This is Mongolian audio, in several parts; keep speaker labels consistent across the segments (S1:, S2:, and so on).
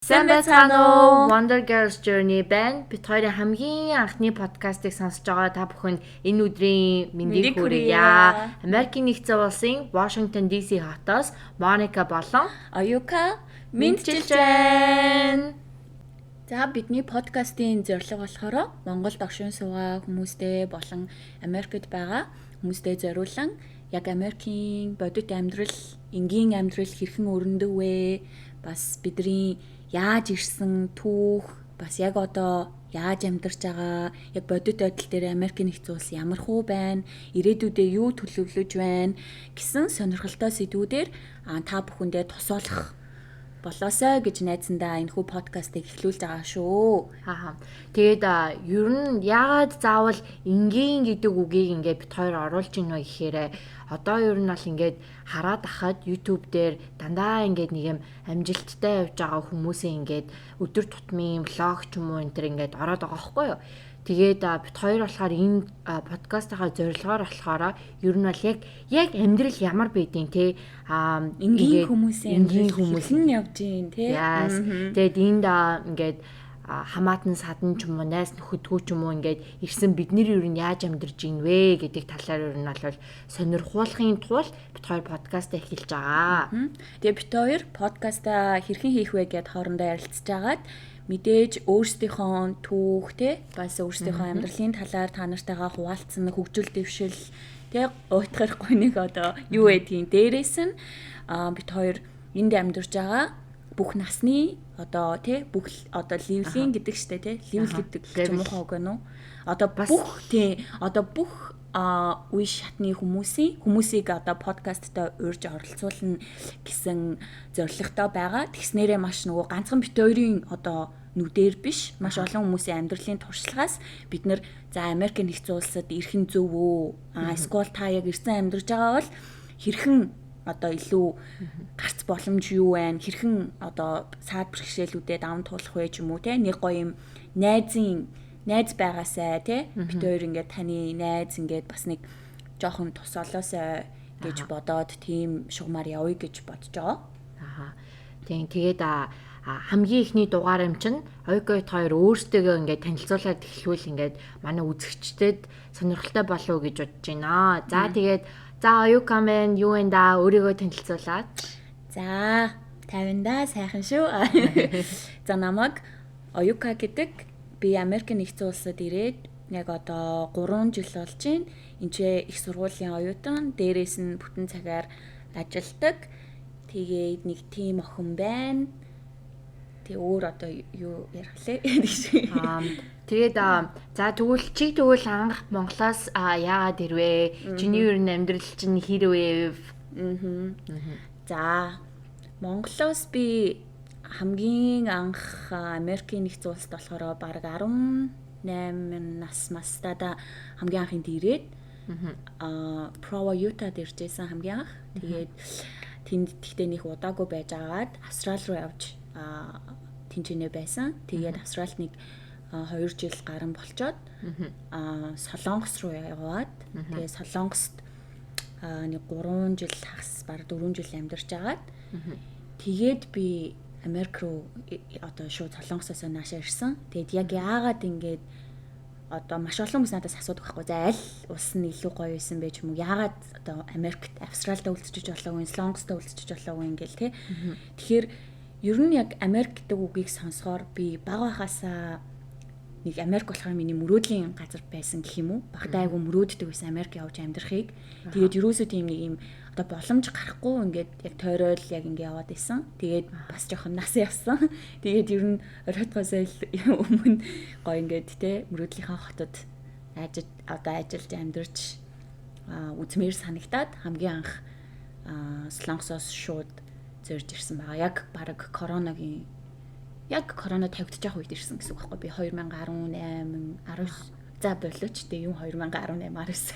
S1: Сайн байцгаана уу? Wonder Girls Journey байна. Бид хоёрын хамгийн анхны подкастыг сонсож байгаа та бүхэнд энэ өдрийн мэндийг хүргье. Америкийн нэгдсэн улсын Washington DC хотоос Моника болон
S2: Оюка мэдчилж байна. За бидний подкастын зорилго болохоор Монголд огшин суугаа хүмүүстэй болон Америкт байгаа хүмүүстэй зориулан яг Америкийн бодит амьдрал, энгийн амьдрал хэрхэн өрнөдөг вэ? Бас бидний яаж ирсэн түүх, бас яг одоо яаж амьдарч байгаа, яг бодит байдал дээр Америкийн нэгдсэн улс ямар хөө байна, ирээдүйдээ юу төлөвлөж байна гэсэн сонирхолтой сэдвүүдээр та бүхэндээ тусаалах болоосоо гэж найдсандаа энэхүү подкастыг эхлүүлж байгаа шүү.
S1: Тэгээд ер нь яагаад заавал энгийн гэдэг үгийг ингээд бит хоёр оруулж ийн вэ гэхээр одоо ер нь бол ингээд хараад ахад YouTube дээр дандаа ингээд нэг юм амжилттай явж байгаа хүмүүсийн ингээд өдөр тутмын влог ч юм уу энэ төр ингээд ороод байгаа байхгүй юу? Тэгээд бит хоёр болохоор энэ подкастынхаа зорилгоор болохоор ер нь бол яг амьдрал ямар байдیں۔ Тэ
S2: энгийн хүмүүсийн хэрхэн явж гин тэ.
S1: Тэгээд энд ингээд хамаатан садан ч юм уу найс нөхөдгөө ч юм уу ингээд ирсэн бид нэр ер нь яаж амьдарч гин вэ гэдэг талаар ер нь бол сонирхуулахын тулд бит хоёр подкаст эхэлж байгаа.
S2: Тэгээд бит хоёр подкаста хэрхэн хийх вэ гэдээ хоорондоо ярилцж байгаад мэдээж өөрсдийнхөө түүх те бас өөрсдийнхөө амьдралын талаар та нартайгаа хуваалцсан хөгжил дэвшил те уйтгарахгүй нэг одоо юу гэдгийг дээрээс нь бид хоёр энд амьдарч байгаа бүх насны одоо те бүх одоо ливлийн гэдэг штэ те ливл гэдэг ч юм уу гэнэ үү одоо бүх те одоо бүх үе шатны хүмүүсийг одоо подкасттай урьж оролцуулна гэсэн зорилготой байгаа. Тэгснээрээ маш нөгөө ганцхан бит хоёрын одоо нүдээр биш маш олон хүмүүсийн амьдралын туршлагаас бид нар за Америкийн нэгдсэн улсад ирхэн зөв үү? Эсвэл та яг ирсэн амьдарч байгаа бол хэрхэн одоо илүү гарц боломж юу вэ? Хэрхэн одоо саад бэрхшээлүүдэд даван туулах вэ ч юм уу те? Нэг гоё юм найз байгаасай те? Бид хоёр ингээд таны найз ингээд бас нэг жоохон тусаалаасай гэж бодоод тийм шугамар явъя гэж бодож байгаа.
S1: Тэгээд хамгийн ихний дугаар юм чинь Оюкот хоёр өөрсдөө ингээд танилцуулаад эхлүүл ингээд манай үзэгчдэд сонирхолтой болов уу гэж бодож байна. За тэгээд Оюка мэн юу вэ да өөрийгөө танилцуулаад.
S2: За 50-да сайхан шүү. За намайг Оюка гэдэг. Би Америкийн нэгдсэн улсад ирээд яг одоо 3 жил болж байна. Энд их сургуулийн оюутан, дээрээс нь бүтэн цагаар ажилладаг. Тэгээд нэг тим охин байна. Тэг өөр одоо юу ярих лээ.
S1: Тэгээд за тэгвэл анх Монголоос яагаад ирвэ? Чиний ер нь амьдрал чинь хэр вэ?
S2: За Монголоос би хамгийн анх Америкийн нэгдсэн улсад болохоор бараг 18 нас мастада хамгийн анх энд ирээд Provo Utah дэржсэн хамгийн анх. Тэгээд тэнд тэгтээ нэг удаагүй байж агаад Австрали руу явж тэнцэнэ байсан. Тэгээд Австралид нэг 2 жил гарan болчоод Солонгос руу яваад тэгээд Солонгост нэг 3 жил хагас бараг 4 жил амьдарч агаад тэгээд би Америк руу одоо шууд Солонгосоос наашаа ирсэн. Тэгээд яг яагаад ингэж одоо маш олон хүмүүс надаас асуудаг байхгүй. За аль улс нь илүү гоё байсан бэ ч юм уу? Яагаад одоо Америкт, Австралид үлдчихэж болоогүй, Солонгост үлдчихэж болоогүй ингээл те. Тэгэхээр ер нь яг Америк гэдэг үгийг сонсохоор би бага байхасаа нэг Америк болохоор миний мөрөөдлийн газар байсан гэх юм уу? Багтаа айгу мөрөөддөг байсан Америк явж амьдрахыг. Тэгээд ерөөсөө тийм нэг юм одоо боломж гарахгүй ингээд яг тойрол яг ингээд яваад исэн. Тэгээд бас жоохон нас явсан. Тэгээд ер нь оройтгоос өмнө гоё ингээд те мөрөөдлийнхаа хотод ажиллаж амьдарч үзмээр санагтаад хамгийн анх Солонгосоос шууд зорж ирсэн байгаа. Яг баг корона тавигдчих үед ирсэн гэсэн үг байхгүй. Би 2018 19 за болооч дээ юм 2018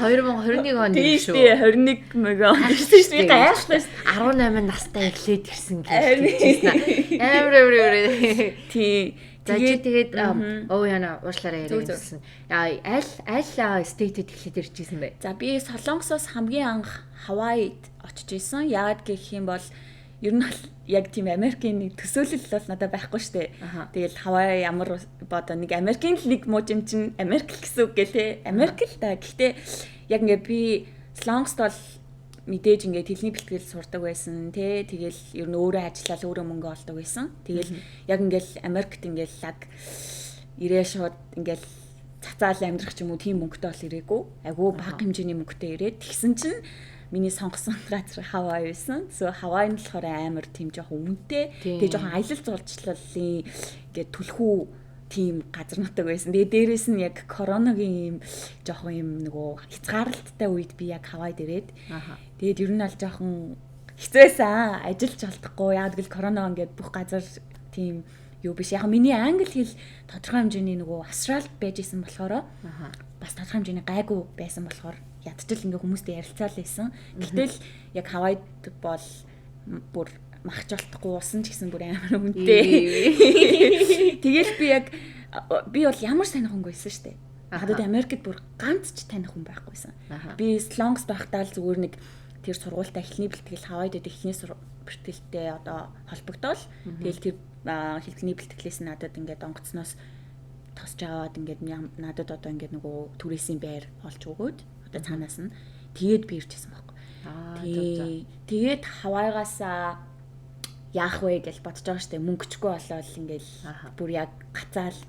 S1: 2021 онд
S2: шүү. Тийм 21 онд ирсэн шүү. Гайхалтай
S1: 18 настай эхлээд ирсэн гэж байна. Тийм. Тэгээд яна уушлаараа ярьсан. Аль стейтэд эхлээд ирчихсэн бэ?
S2: За би Солонгосоос хамгийн анх Хавайд очиж исэн. Яагаад гэх юм бол ер нь яг тийм Америкийн нэг төсөөлөл бол надад байхгүй штэ. Тэгэл Хавай ямар одоо нэг Америкийн л нэг муу юм чинь Америк гэсэн үг гэлээ. Америк л та. Гэхдээ яг ингээ би Слонгост бол мэдээж ингээд хэлний бэлтгэл сурдаг байсан тий. Тэгэл ер нь өөрөө ажиллаад өөрөө мөнгө олдог байсан. Тэгэл яг ингээд Америкт ингээд лаг ирээ шууд ингээд цацаал амьдрах ч юм уу тийм мөнгөтэй бол ирээгүй. Айгу бага хэмжээний мөнгөтэй ирээд тэгсэн чинь миний сонгосон газар Хавай байсан. Хавай нь болохоор амар тийм жоохон үнэтэй. Тэгээ жоохон аялал жуулчлалын ингээд түлхүү тийм газар нутаг байсан. Тэгээ дээрэс нь яг коронагийн юм жоохон юм нөгөө хязгаарлалттай үед би яг Хавайд ирээд. Тэгээд ер нь бол жоохон хэцээсэн. Ажиллаж болтохгүй. Яг л корона ингээд бүх газар тийм юу биш. Яг миний англи хэл тодорхой хэмжээний нөгөө австралид байж исэн болохоор бас тодорхой хэмжээний гайгүй байсан болохоор ядчил ингээ хүмүүстэй ярилцаал байсан. Гэтэл яг Хавайд бол бүр махч болтохгүй усан ч гэсэн бүр амар үнэтэй. Тэгэл би бол ямар сайн хүн байсан штэ. Хадад Америкт бүр ганц ч таних хүн байхгүйсэн. Би Слонгос байхдаа л зүгээр нэг тэр сургуультай эхлэний бэлтгэл Хавайд эхлэний бэлтгэлтэй одоо холбогдоод тэгэл тэр хэлтний бэлтгэлээс надад ингээд онгоцноос тосч аваад ингээд надад одоо ингээд нөгөө түрээсийн байр олж өгөөд одоо цаанаас нь тэгээд би ирчихсэн байхгүй. Тэгээд Хавайгаас яах вэ гэж бодож байгаа штэ мөнгөчгүй болоод ингээл бүр яг гацаал.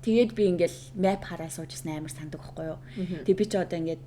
S2: Тэгээд би ингээл map хараа суужсэн амар сандаг байхгүй юу. Тэгээд би ч одоо ингээд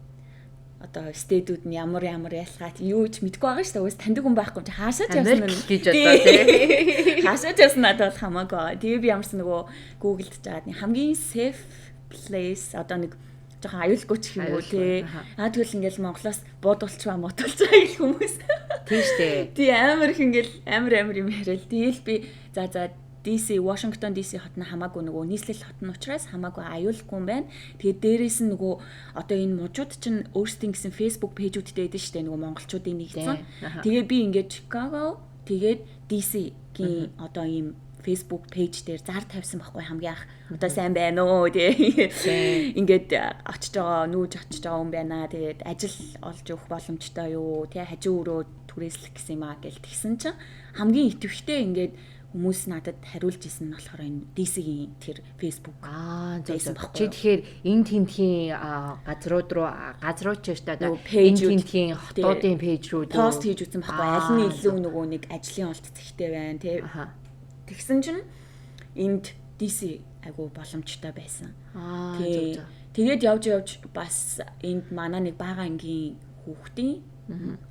S2: одоо стедүүд нь ямар ялгаад юу ч мэдгүй байгаа шүү дээ. Өөс таньдаг хүн байхгүй чи хаашаач явсан нь
S1: гэж бодоо тий.
S2: Хаашаач явсан надад бол хамаагүй байгаа. Тэгээ би ямарсан нөгөө Google-д жаад хамгийн safe place одоо нэг жоохон аюулгүй ч юм уу тий. Тэгвэл ингээл Монголоос буудуулчваа гэх хүмүүс.
S1: Тийм шүү дээ.
S2: Тий амар их ингээл амар юм яриад. Тэгээл би за DC Washington DC хот нь хамаагүй нөгөө нийслэл хот нь учраас хамаагүй аюулгүй юм байна. Тэгээд дээрээс нь нөгөө одоо энэ мужууд чинь өөрсдийн гэсэн Facebook пэйжүүдтэй байдаг шүү дээ нөгөө монголчуудын нэгдсэн. Тэгээд би ингээд Chicago тэгээд DC-гийн одоо ийм Facebook пэйж дээр зар тавьсан байхгүй хамгийн анх. Одоо сайн байна уу тий. Ингээд очиж байгаа нүүж очиж байгаа юм байна. Тэгээд ажил олж өгөх боломжтой юу тий хажуу өрөө түрээслэх гэсэн юм аа гэж тэгсэн чинь хамгийн итэвхтэй ингээд хүмүүс надад хариулж исэн нь болохоор энэ DC-ийн тэр Facebook
S1: зайсан баггүй. Чи тэгэхээр энэ тентхийн газрууд ч шүү дээ. Энэ тентхийн хотуудын пэйж рүү
S2: пост хийж үзсэн баггүй. Аль нь илүү нөгөө нэг ажлын олд зэгтэй байна тий. Тэгсэн чинь энд DC айгу боломжтой байсан. Тэгээд явж бас энд манай нэг бага ангийн хүүхдийн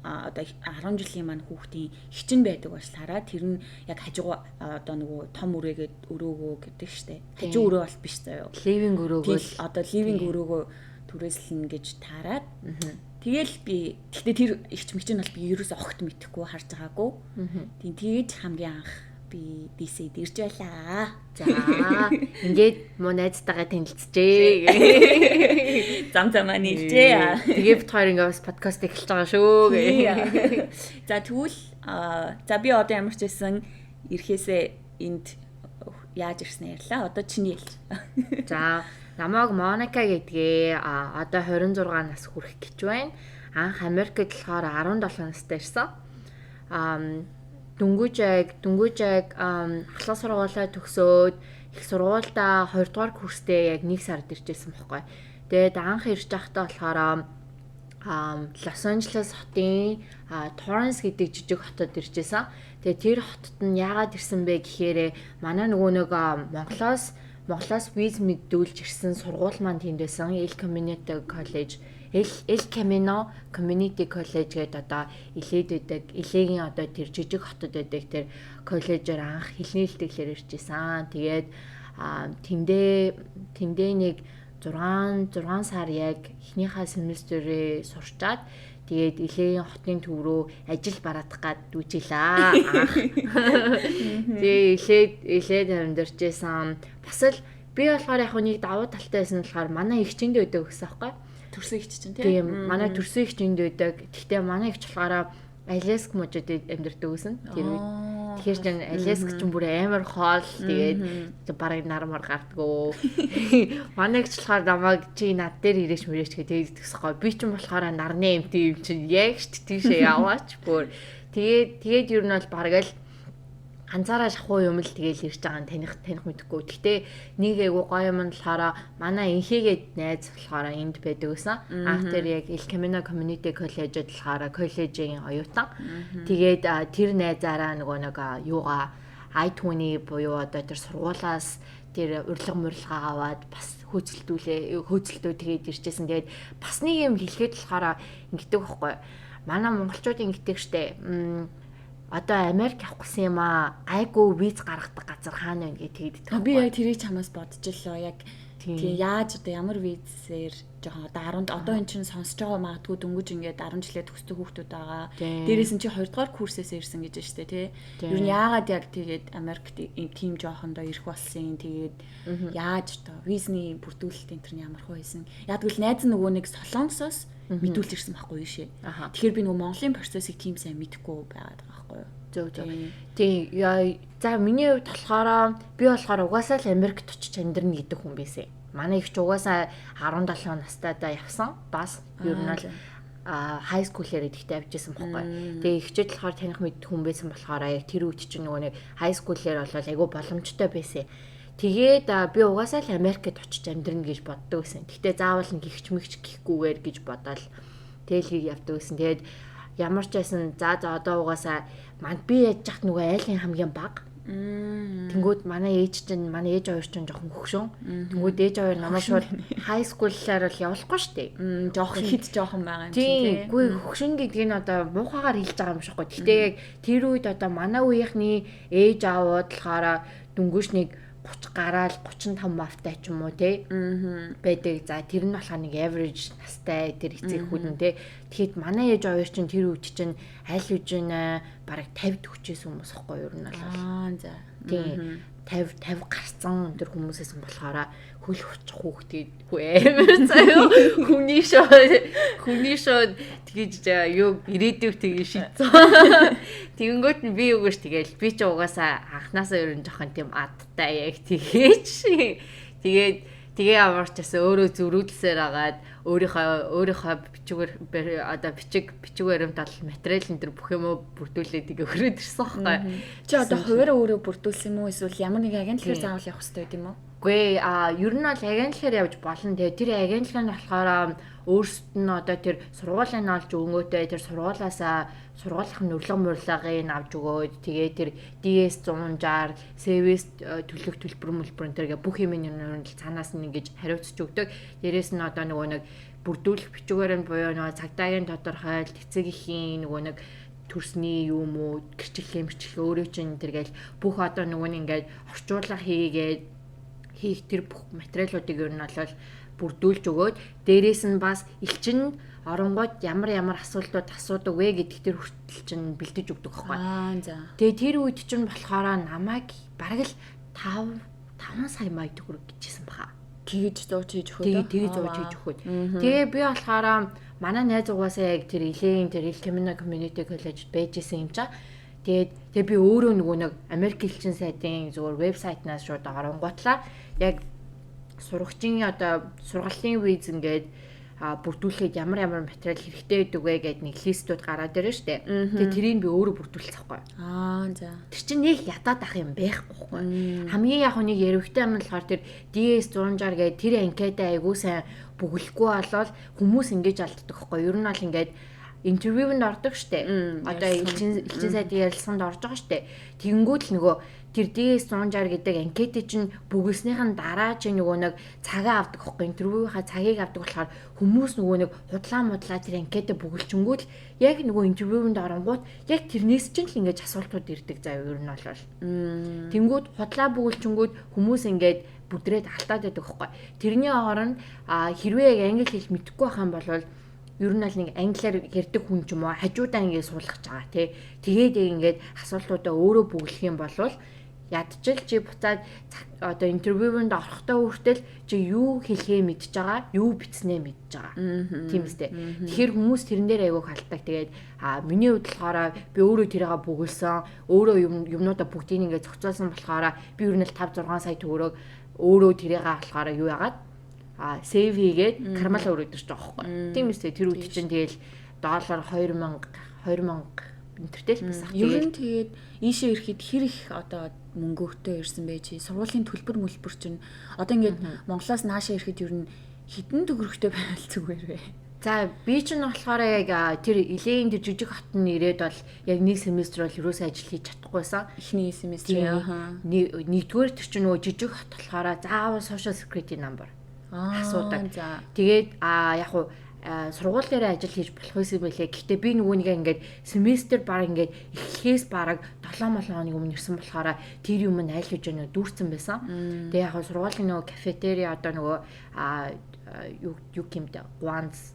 S2: одоо 10 жилийн маань хүүхдийн хичин байдаг болсараа тэр нь яг хажуу одоо нөгөө том өрөөгөө гэдэг штэ. Хажуу өрөө бол биш заяа.
S1: Living өрөөгөө
S2: л одоо living өрөөгөө түрээслэн гэж таарад. Тэгэл би гэхдээ тэр ихч мэгч нь бол би ерөөсөө огт мэдэхгүй харж байгаагүй. Тэгээд хамгийн анх би DC-д ирж байлаа.
S1: За ингээд муу найзтайгаа танилцжээ.
S2: Замаа нийлжээ.
S1: Тэгээ бит хоёр ингээд бас подкаст эхэлж байгаа шүү.
S2: За тэгвэл би одоо ямар ч байсан ирэхээсээ энд яаж ирсэн ярьлаа. Одоо чиний ялч.
S1: За намайг Моника гэдгээ одоо 26 нас хүрэх гэж байна. Анх Америкт болохоор 17 настай ирсэн. Дүнгүйжээг ахлах сургуулаа төгсөөд их сургуультай 2 дугаар курстэй яг 1 сард иржсэн байхгүй. Тэгээд анх ирж байхдаа болохоор Лос Анжелес хотын Torrance гэдэг жижиг хотод иржсэн. Тэгээд тэр хотод нь яагаад ирсэн бэ гэхээр манай нөгөө нэг Монголоос виз мэдүүлж ирсэн сургууль маань тэндээсэн El Camino Community College гэдэг одоо Илээд байдаг. Илээгийн одоо тэр жижиг хотод байдаг тэр коллежээр анх хэлний хэлтгэлээр иржсэн. Тэгээд тэндээ нэг 6 сар яг эхнийхээ семестрээ сурчаад тэгээд Илээгийн хотын төв рүү ажил бараадах гад дүүжилээ. Тэгээд Илээд амьдарчээсэн. Бас л би болохоор яг нэг давуу талтай байсан болохоор манай эгчэнд байдаг гэсэн аахгүй.
S2: Төрсөн ихч чинь тийм.
S1: Манай төрсөн ихч энд байдаг. Гэхдээ манай ихч болохоор Алеск мужид амьдардаг гэсэн. Тэр үед. Тэгэхээр чинь Алеск чинь бүр амар хоол тэгээд бараг нармар гардгөө. Манай ихч болохоор намайг чи над дээр ирээч мөрөөч гэдэг тэгсэхгүй. Би чинь болохоор нарны эмт юм чинь яг штт тийшээ яваач бүр. Тэгээд ер нь бол бараг л ганцаараа шахуу юм л тэгээл ирж байгаа нь таних мэдэхгүй. Гэхдээ нэг айгу гоё юм нь болохоор манай инхээгээд найз болохоор энд байдаг гэсэн. After яг El Camino Community College-д болохоор коллежийн оюутан. Тэгээд тэр найзаараа нэг юугаа I20 буюу одоо тэр сургуулаас тэр урилга аваад бас хөөцөлдөө тэгээд ирчихсэн. Тэгээд бас нэг юм хэлэхэд болохоор ингэдэг байхгүй. Манай монголчууд ингэдэг штэ. Одоо Америк явах гэсэн юм айгу виз гаргадаг газар хаана вэ гэдэг тэгэд.
S2: Би яг тэрийг чамаас бодож лөө яг тийм яаж одоо ямар визээр жоохон одоо эн чинь сонсож байгаа магадгүй дөнгөж ингээд 10 жилээ төгсдөг хүүхдүүд байгаа. Дээрээс нь чи 2 дугаар курсээс ирсэн гэж байна шүү дээ тий. Юу н яагаад яг тэгээд Америкт тийм жоохондоо ирэх болсон тэгээд яаж одоо визний бүрдүүлэлт энэ төр ямар хөө байсан. Яг л найз нөгөө нэг Солонгосоос мэдүүлж ирсэн байхгүй юу шээ. Тэгэхээр би нөгөө Монголын процессыг тийм сайн мэдэхгүй байгаад байгаа байхгүй юу.
S1: Зөв. Тийм за миний хувьд болохоор би болохоор угаасаа л Америкт очиж амьдрна гэдэг хүн байсан. Манай их ч угаасаа 17 настайдаа явсан. Бас ер нь бол high school-ээр идэхтэй авчихсан байхгүй. Тэгээ ихчэд болохоор таних мэд хүн байсан болохоор яг тэр үед чинь нөгөө нэг high school-ээр болол айгүй боломжтой байсан. Тэгээд би угаасаа л Америкт очиж амьдрна гэж боддог байсан. Гэхдээ заавал нэг ихч мэгч гэхгүйгээр гэж бодоод тэгэл явдаг байсан. Тэгээд ямар ч байсан за одоо угаасаа би яаж яхад нөгөө айлын хамгийн баг. Тэнгүүд манай ээж хоёр чинь жоохон хөгшөн. Тэнгүүд ээж хоёр намайг шууд high school-аар л явуулахгүй штэ.
S2: Жоохон хэд жоохон байгаа юм
S1: чинь. Үгүй хөгшин гэдэг нь одоо муухагаар хэлж байгаа юм шиггүй. Гэхдээ яг тэр үед одоо манай үеийнхний ээж аавууд болохоор дөнгөж нэг 30 гараал 35 мавтай ч юм уу те байдаг. За тэр нь болохоор нэг average настай тэр эцэг хүн те. Тэгэхэд манай ээж хоёр чинь тэр үед чинь аль үжинэ бараг 50 40-с хүмүүс ихгүй юу ер нь бол.
S2: За.
S1: Тийм 50 гарсан тэр хүмүүсээс нь болохоор хөл хучих хүүхдүүд амар заяа хүний шууд тэгэж юу ирээдүйг тэгээ шийдсэн. Тэгэнгүүт нь би үгүйш тэгэл би ч угаасаа анханасаа ер нь жоохон тийм адтай яг тэгээд тэгээ аварчаас өөрөө зөрүүлсээр агаад өөрийнхөө бичгээр одоо бичиг баримт ал материал энэ төр бүх юм бүрдүүлээд тэгээ хөрөөд ирсэн байхгүй.
S2: Чи одоо хуваараа өөрөө бүрдүүлсэн юм уу эсвэл ямар нэг агентлагаар заавал явах хэрэгтэй гэдэг юм уу?
S1: Үгүй ер нь бол агентлагаар явж болно. Тэгээ тэр агентлагын болохоор өөрсдөд нь одоо тэр сургуулийн олж өгөөтэй тэр сургуулийн урилгын авч өгөөд тэгээ тэр DS 160 сервис төлөх төлбөр тэргээ бүх юм нь цаанаас нь ингэж хариуцж өгдөг. Дээрээс нь одоо нөгөө нэг бүрдүүлэх бичгээр нь буюу нөгөө цагдаагийн тодорхойлт эцэгхийн нөгөө нэг төрсний юм уу гэрчлэл өөрөө чинь тэргээл бүх одоо нөгөө нь ингээд орчуулга хийх тэр бүх материалуудыг ер нь бол бүрдүүлж өгөөд дээрээс нь бас элчин оронгууд ямар асуултууд асуудаг вэ гэдэгт тэр хүртэл чинь бэлдэж өгдөг байхгүй.
S2: За.
S1: Тэгээ тэр үед чинь болохоор намайг бараг л 5 сая маяг төгрөг гэжсэн баха.
S2: Тэгэж зууч хийж өгөхөд.
S1: Тэгээ зууч хийж өгөхөд. Тэгээ би болохоор манай найз угаасаа яг тэр Илийн тэр El Camino Community College байжсэн юм чаа. Тэгээ би өөрөө нөгөө нэг Америк элчин сайдын зүгээр вебсайтнаас шууд оронгуутлаа яг сурагчийн одоо сургалтын виз ингээд бүрдүүлэхэд ямар материал хэрэгтэй байдаг вэ гэдэг нэг листүүд гараад ирэн штэ. Тэгээ тэрийг би өөрөө бүрдүүлсэн байхгүй.
S2: За.
S1: Тэр чинь нэг ядаад ах юм байхгүй байхгүй. Хамгийн яг нэг яригтай юм болохоор тэр DS 160 гэдэг тэр анкетаа айгуу сайн бүгэлэхгүй болол хүмүүс ингэж алддаг байхгүй. Ер нь бол ингээд интервьюнд ордог штэ. Одоо элчин сайдын ярилцлаганд орж байгаа штэ. Тэгэнгүүт л нөгөө тэр DS 160 гэдэг анкетыг чинь бүгэлснийхэн дараа чи нөгөө нэг цагаа авдаг хөхгүй интервьюийнхаа цагийг авдаг болохоор хүмүүс нөгөө нэг худлаа тэр анкетаа бүгэлчингүүт яг нөгөө интервьюнд оронгууд яг тэрнээс чинь л ингэж асуултууд ирдэг заа юу ер нь бол. Тэнгүүд худлаа бүгэлчингүүд хүмүүс ингэж бүдрээд алдаад байдаг хөхгүй. Тэрний оронд хэрвээ яг англи хэл мэдэхгүй байх юм бол ер нь л нэг англиар ярьдаг хүн ч юм уу хажуудаа ингэ суулгах байгаа тий. Тэгээд ингээд асуултуудаа өөрөө бүглэх юм бол ядчил чи буцаад одоо интервьюнд орохдоо хүртэл чи юу хэлхээ мэдж байгаа, юу бичснээ мэдж байгаа. Тийм үстэй. Тэгэхээр хүмүүс тэрэн дээр айгуух алддаг. Тэгээд миний хувьд болохоор би өөрөө тэрийгээ бүгэлсэн, өөрөө юмнуудаа бүгдийг ингээд зохицуулсан болохоор би ер нь л 5 6 сая төгрөг өөрөө тэрийгээ болохоор юу яагаад сейв хийгээд кармала өрөөдөрч байгаа байхгүй. Тийм үстэй. Тэр үед чинь тэгэл доллар 2000 энтертэй л байсан.
S2: Ер нь тэгээд ийшээ ирэхэд хэр их одоо мөнгөтэй ирсэн бэ чи? Сургуулийн төлбөр чинь одоо ингээд Монголоос наашаа ирэхэд ер нь хэдэн төгрөгтэй байвал зүгээр вэ?
S1: За би ч нь болохоор яг тэр Илээн тэр жижиг хотод ирээд бол яг нэг семестр бол юусаа ажил хийж чадахгүйсэн.
S2: Эхний семестрийн
S1: нэгдүгээр тэр чинь нөгөө жижиг хот болохоор заавал social security number асуудаг.
S2: За.
S1: Тэгээд яг хуу сургууль дээр ажил хийж болох байсан байлээ. Гэхдээ би нөгөө нэг ингээд семестр баг ингээд эхлэхээс бараг 7 хоног өмнө ирсэн болохоор тэр юм нь айл хийж өнө дүүрсэн байсан. Тэгээд яг хуу сургуулийн нөгөө кафетери одоо нөгөө юу гэмтэй Guans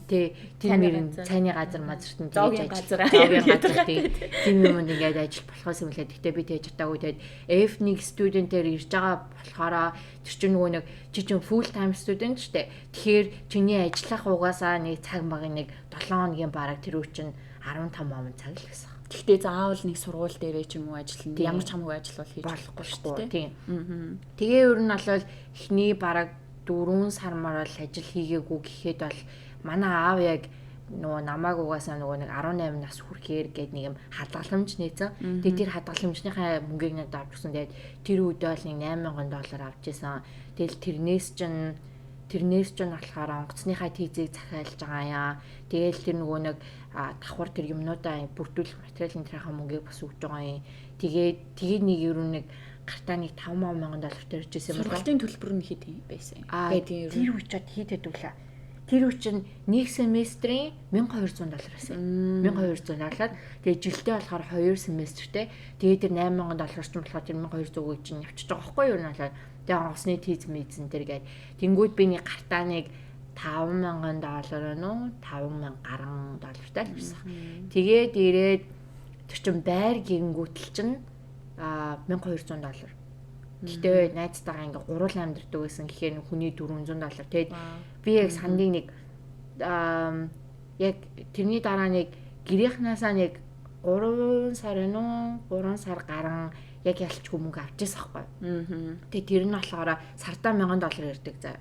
S1: тэр нэрийн цайны газар мазарт нь
S2: зоогийн газар
S1: тийм юмд ингээд ажил болохоос юм лээ. Гэхдээ би тэгж чадаагүй. Тэгээд F1 студентээр ирж байгаа болохоор тэр чинь нөгөө нэг чи чинь full time student штэ. Тэгэхээр чиний ажиллах угаасаа нэг цаг багын нэг 7 хоногийн бараг тэр үе чинь 15 цаг л байсан.
S2: Гэхдээ заавал нэг сургууль дээрээ ч юм уу ажиллана. Ямар ч хамаагүй ажил бол хийж
S1: болохгүй шүү дээ. Тийм. Тэгээ ер нь бол эхний бараг 4 сар маар бол ажил хийгээгүй гэхэд бол манай аав яг нөгөө намайг угаасаа нөгөө нэг 18 нас хүрэхээр гээд нэг юм хадгаламж нээсэн. Тэгээд тэр хадгаламжныхаа мөнгийг надад авчихсан. Тэгээд тэр үед бол нэг $8,000 авч исэн. Тэгэл тэрнээс ч болохоор онгоцныхаа тийзийг захиалж байгаа яа. Тэгэл тэр нөгөө нэг давхар тэр юмнуудаа бүрдүүлэх материалын тэрхаа мөнгийг бас өгж байгаа юм. Тэгээд нэг ер нь нэг гартаа нэг $5,000 төржсэн юм байна.
S2: Сургалтын төлбөр нь хэд байсан?
S1: Тэр үе чад хийдэд үглээ. Тэр үе чинь нэг семестрийн $1,200 байсан. $1,200. Тэгээ жилдээ болохоор 2 семестртэй. Тэгээ тэр $8,000 ч болохоор тэр $1,200-ийг чинь явчихж байгаа байхгүй юу юу нэлээд. Тэгээ онгоцны тийз мэдсэн тэр гээд тэнгүүд би нэг гартаа нэг $5,000 нөө $5,000 л байсан. Тэгээд ирээд тэр чин байр гингүүтэл чинь $1,200. Гэтэ найзтайгаа ингээ гурван амьдэрдэг байсан гэхээр хүний $400. Тэгээд би яг сандыг нэг яг тэрний дараа нэг гэрийнхнаасаа нэг 3 сар гарan яг ялчгүй мөнгө авч ирсэн байхгүй. Тэгээд тэр нь болохоор сартаа $1,000 ирдэг заа.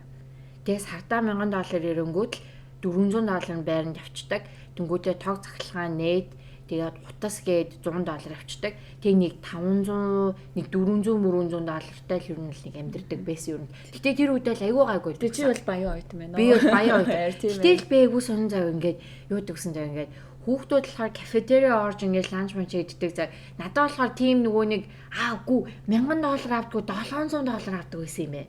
S1: Тэгээд сартаа $1,000 ирэнгүүт $400 нь байранд авчдаг. Тэнгүүтээ тог захилгаан нээд тэгээд утас гээд $100 авчдаг. Тэг нэг $500, нэг $400 тал ер нь л нэг амьдэрдэг байсан юм. Гэтэ тэр үед л айгүй гайгүй.
S2: Тэг чи бол баян ойт юм байна.
S1: Би бол баян ойт. Гэтэл би айгүй сонин зав ингээд юу гэсэн зав ингээд хүүхдүүд болохоор кафетериа орж ингээд ланч манч иддэг зав. Надад болохоор тийм нөгөө нэг үгүй $1,000 авдаггүй $700 авдаг байсан юм бэ.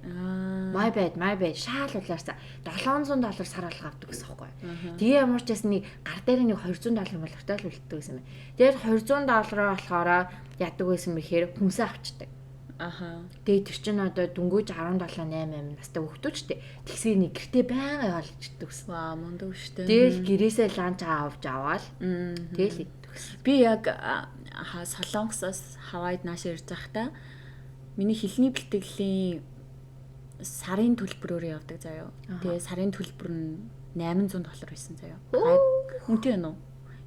S1: My bad. Шаал улаарсан. $700 сар алга авдаг гэсэн юм байна. Тэгээ ямар ч гэсэн нэг гар дээр нэг $200 болгохтой л үлддэг гэсэн юм. Тэгээд $200 болохоор яадаг байсан бэхээр хүнсээ авчдаг. Тэгээд тэр чинь одоо дөнгөж 17-8 настай хүүхдүүд ч тэгсээ нэг гэртээ байнга олж иддэг гэсэн.
S2: Мундаг штэ.
S1: Тэгэл гэрээсээ ланч авч аваад тэгэл иддэг гэсэн.
S2: Би яг Солонгосоос Хавайд нааш ирж байхдаа миний хэлний бэлтгэлийн сарын төлбөрөөр явдаг заяа. Тэгээ сарын төлбөр нь $800 байсан заяа. Үнэтэй нь үү?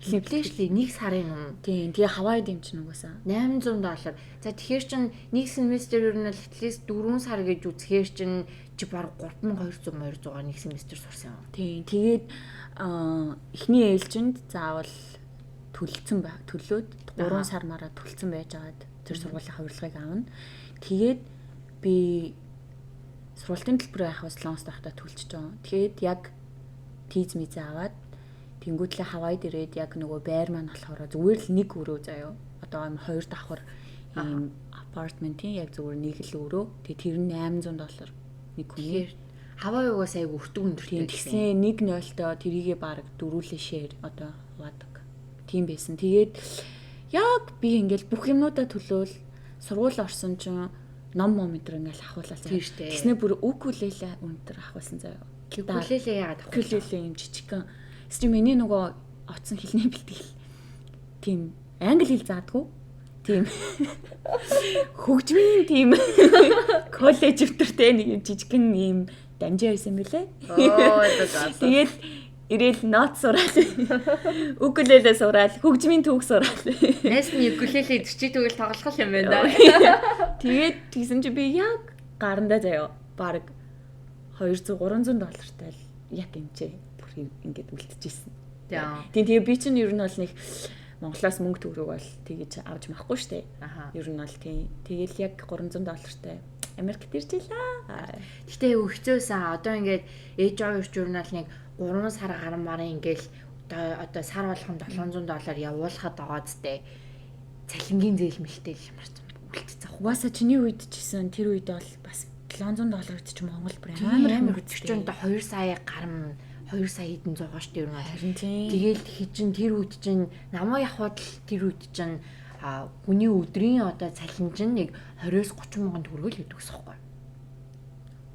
S1: Хэлбэлээшлээ нэг сарын юм.
S2: Тийм. Тэгээ Хавайд юм чинь угаасаа
S1: $800. За тэгэхээр чин нэг семестр ер нь л at least 4 сар гэж үзэхээр чин чи баг 3200 нэг семестр сурсан юм.
S2: Тийм. Тэгээд эхний ээлжинд заавал төлөөд 3 сар мараа төлцөн байж байгаад тэр сургуулийн хувирлагыг аавна. Тэгээд би сургуулийн төлбөрөө авах Солонгост байхдаа төлчихөж байгаа. Тэгээд яг тийз мизээ аваад тэнгүүтлээ Хавайд ирээд яг нөгөө байр маань болохоор зүгээр л нэг өрөө заяа. Одоо юм 2 давхар ийм апартментийн яг зүгээр нэг л өрөө. Тэгээ тэр нь $800 нэг хүний.
S1: Хавай угаас айгу өртөг өндөртэй.
S2: Тэгсэн 1.0-той тэрийгээ баг дөрүүлээ шеэр одоо хуваадаг. Тийм байсан. Тэгээд яг би ингээл бүх юмнуудаа төлөөл сургууль орсон чинь ном өдр ингээл ахуулаад тэгснэ бүр укулеле өндөр ахуулсан заяа.
S1: Укулеле яагаад авах вэ?
S2: Укулеле юм жижигхан. Эсвэл миний нөгөө оцсон хэлний бэлтгэл тийм англи хэл заадгүй. Тийм. Хөгжмийн тийм коллеж өвтөртэй нэг юм жижигхэн юм дамжаа байсан мөлий. Тэгээд ирээл нот сураад укулеле сураад хөгжмийн түүх сураад
S1: найс нь укулеле төчий тэгвэл тоглох юм байна.
S2: Тэгээд тэгсэн чи би яг гарандаа заяа баг $200-300 тал яг юмчээ бүр ингээд үлдчихсэн. Тийм. Тэгээ би чинь ер нь бол нэг Монголоос мөнгө төгрөг бол тэгэж авч махгүй штэ.
S1: Аха.
S2: Ер нь бол тийм. Тэгэл яг $300-тай Америкт иржээ.
S1: Гэтэ айгу хэцүүсэн. Одоо ингээд ээж аваа журналыг 3 сар гармарын ингээл одоо сар болгон $700 явуулахад байгаа зү. Цалингийн зээлмэлтэй л ямарсан үлдчихсэн.
S2: Угаасаа чиний үед чсэн тэр үед бол бас $700 гэж чи Монгол бүр
S1: амар өччөнд 2 сая гарам 2 сая хэдэн зугаа штэ ер нь.
S2: Харин тийм.
S1: Тэгээл хичин тэр үед чинь намаа явхад л тэр үед чинь хүний өдрийн одоо цалин чинь нэг 20-30 мянган төгрөг л гэдэг гэсэн юм байна.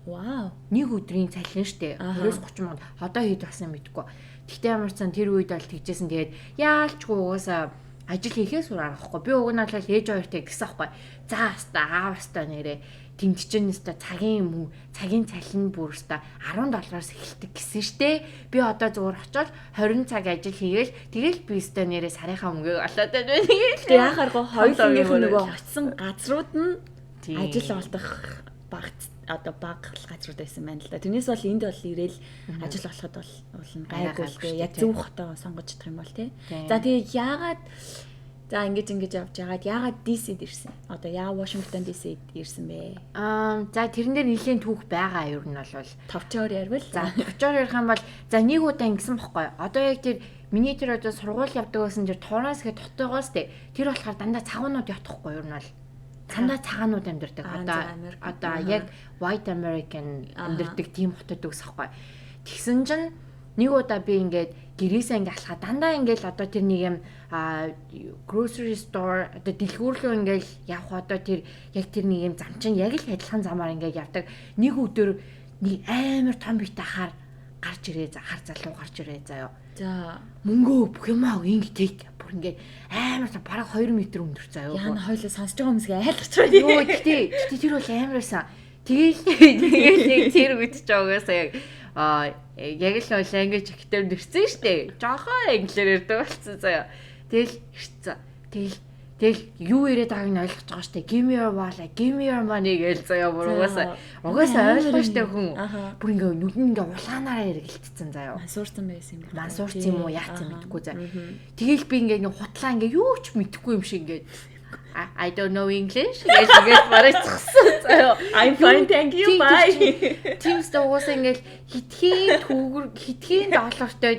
S2: Вау.
S1: Нэг өдрийн цалин штэ 20-30 мянган. Одоо хэд басна мэдэхгүй. Тэгтээ ямар ч сан тэр үед бол тэгжсэн. Тэгээд яалчгүй угаасаа ажил хийхээс үр аргахгүй. Би уг нь бол ээж хоёртой гэсэн байхгүй. За хаста аавста нэрээ тэмдчихэн өстой цагийн цалин бүр өстой $10-аас эхэлдэг гэсэн штэ. Би одоо зүгээр очоод 20 цаг ажил хийгээл тэгэл би өстой нэрээ сарынхаа мөнгөийг олоод байна.
S2: Тэг яхааргүй хоёулынх нь нөгөө очсон газрууд нь ажил олдох баг газрууд байсан байна л да. Тэрнээс бол энд бол ирээл ажил олоход бол гайгүй яг зөв хотоо сонгож чадах юм бол тий. За тэгээ яагаад за ингэж явж яагаад DC-д ирсэн? Одоо яа Washington DC-д ирсэн бэ?
S1: За тэрэн дээр нэлийн түүх байгаа ер нь бол
S2: товчоор ярил.
S1: За товчоор ярих юм бол за нэг удаа ингэсэн бохгүй. Одоо яг тэр миний тэр одоо сургууль явдаг байсан тэр Торренс гэх хотоогоос тэр болохоор дандаа цагаанууд явахгүй ер нь бол цандаа цагаанууд амьдардаг. Одоо яг White American амьдардаг тийм хотод үсэхгүй. Тэгсэн чинь нэг удаа би ингээд гэрээсээ ингээд алхаа дандаа ингээд одоо тэр нэг юм grocery store одоо дэлгүүрлөө ингээд явах одоо тэр яг тэр нэг юм зам чинь яг л адилхан замаар ингээд явдаг. Нэг өдөр нэг амар том битээ хар гарч ирээ хар залуу гарч ирээ заяа.
S2: За
S1: мөнгөө бүх юмаа ингээд бүр ингээд амар бараг 2 м өндөр заяа.
S2: Яна хоёлоо сонсож байгаа хүмүүсгээ айлгч байна.
S1: Йоо гэтээ тэр бол амарсан. Тэгэл тэр үдчих жоогоосаа яг л language ихтэй нэрсэн штэ. Жохоо англиар ярьдаг болсон заяа. Тэгэл юу яриад байгааг нь ойлгож байгаа штэ. Give me your wallet, give me your money гээл заяа бүр угаасаа ойлгоо штэ хүн. Бүр ингээ нүд нь ингээ улаанаараа эргэлтсэн заяа.
S2: Мансуурсан байсан юм байна.
S1: Мансуурсан юм уу яац юм мэдэхгүй заяа. Тэгэл би ингээ нэг хутлаа ингээ юу ч мэдэхгүй юм шиг ингээ I don't know English. Яагаад барайцсан заяа.
S2: I'm fine, thank you. Bye.
S1: Teams дугаас ингээл хитгэн $1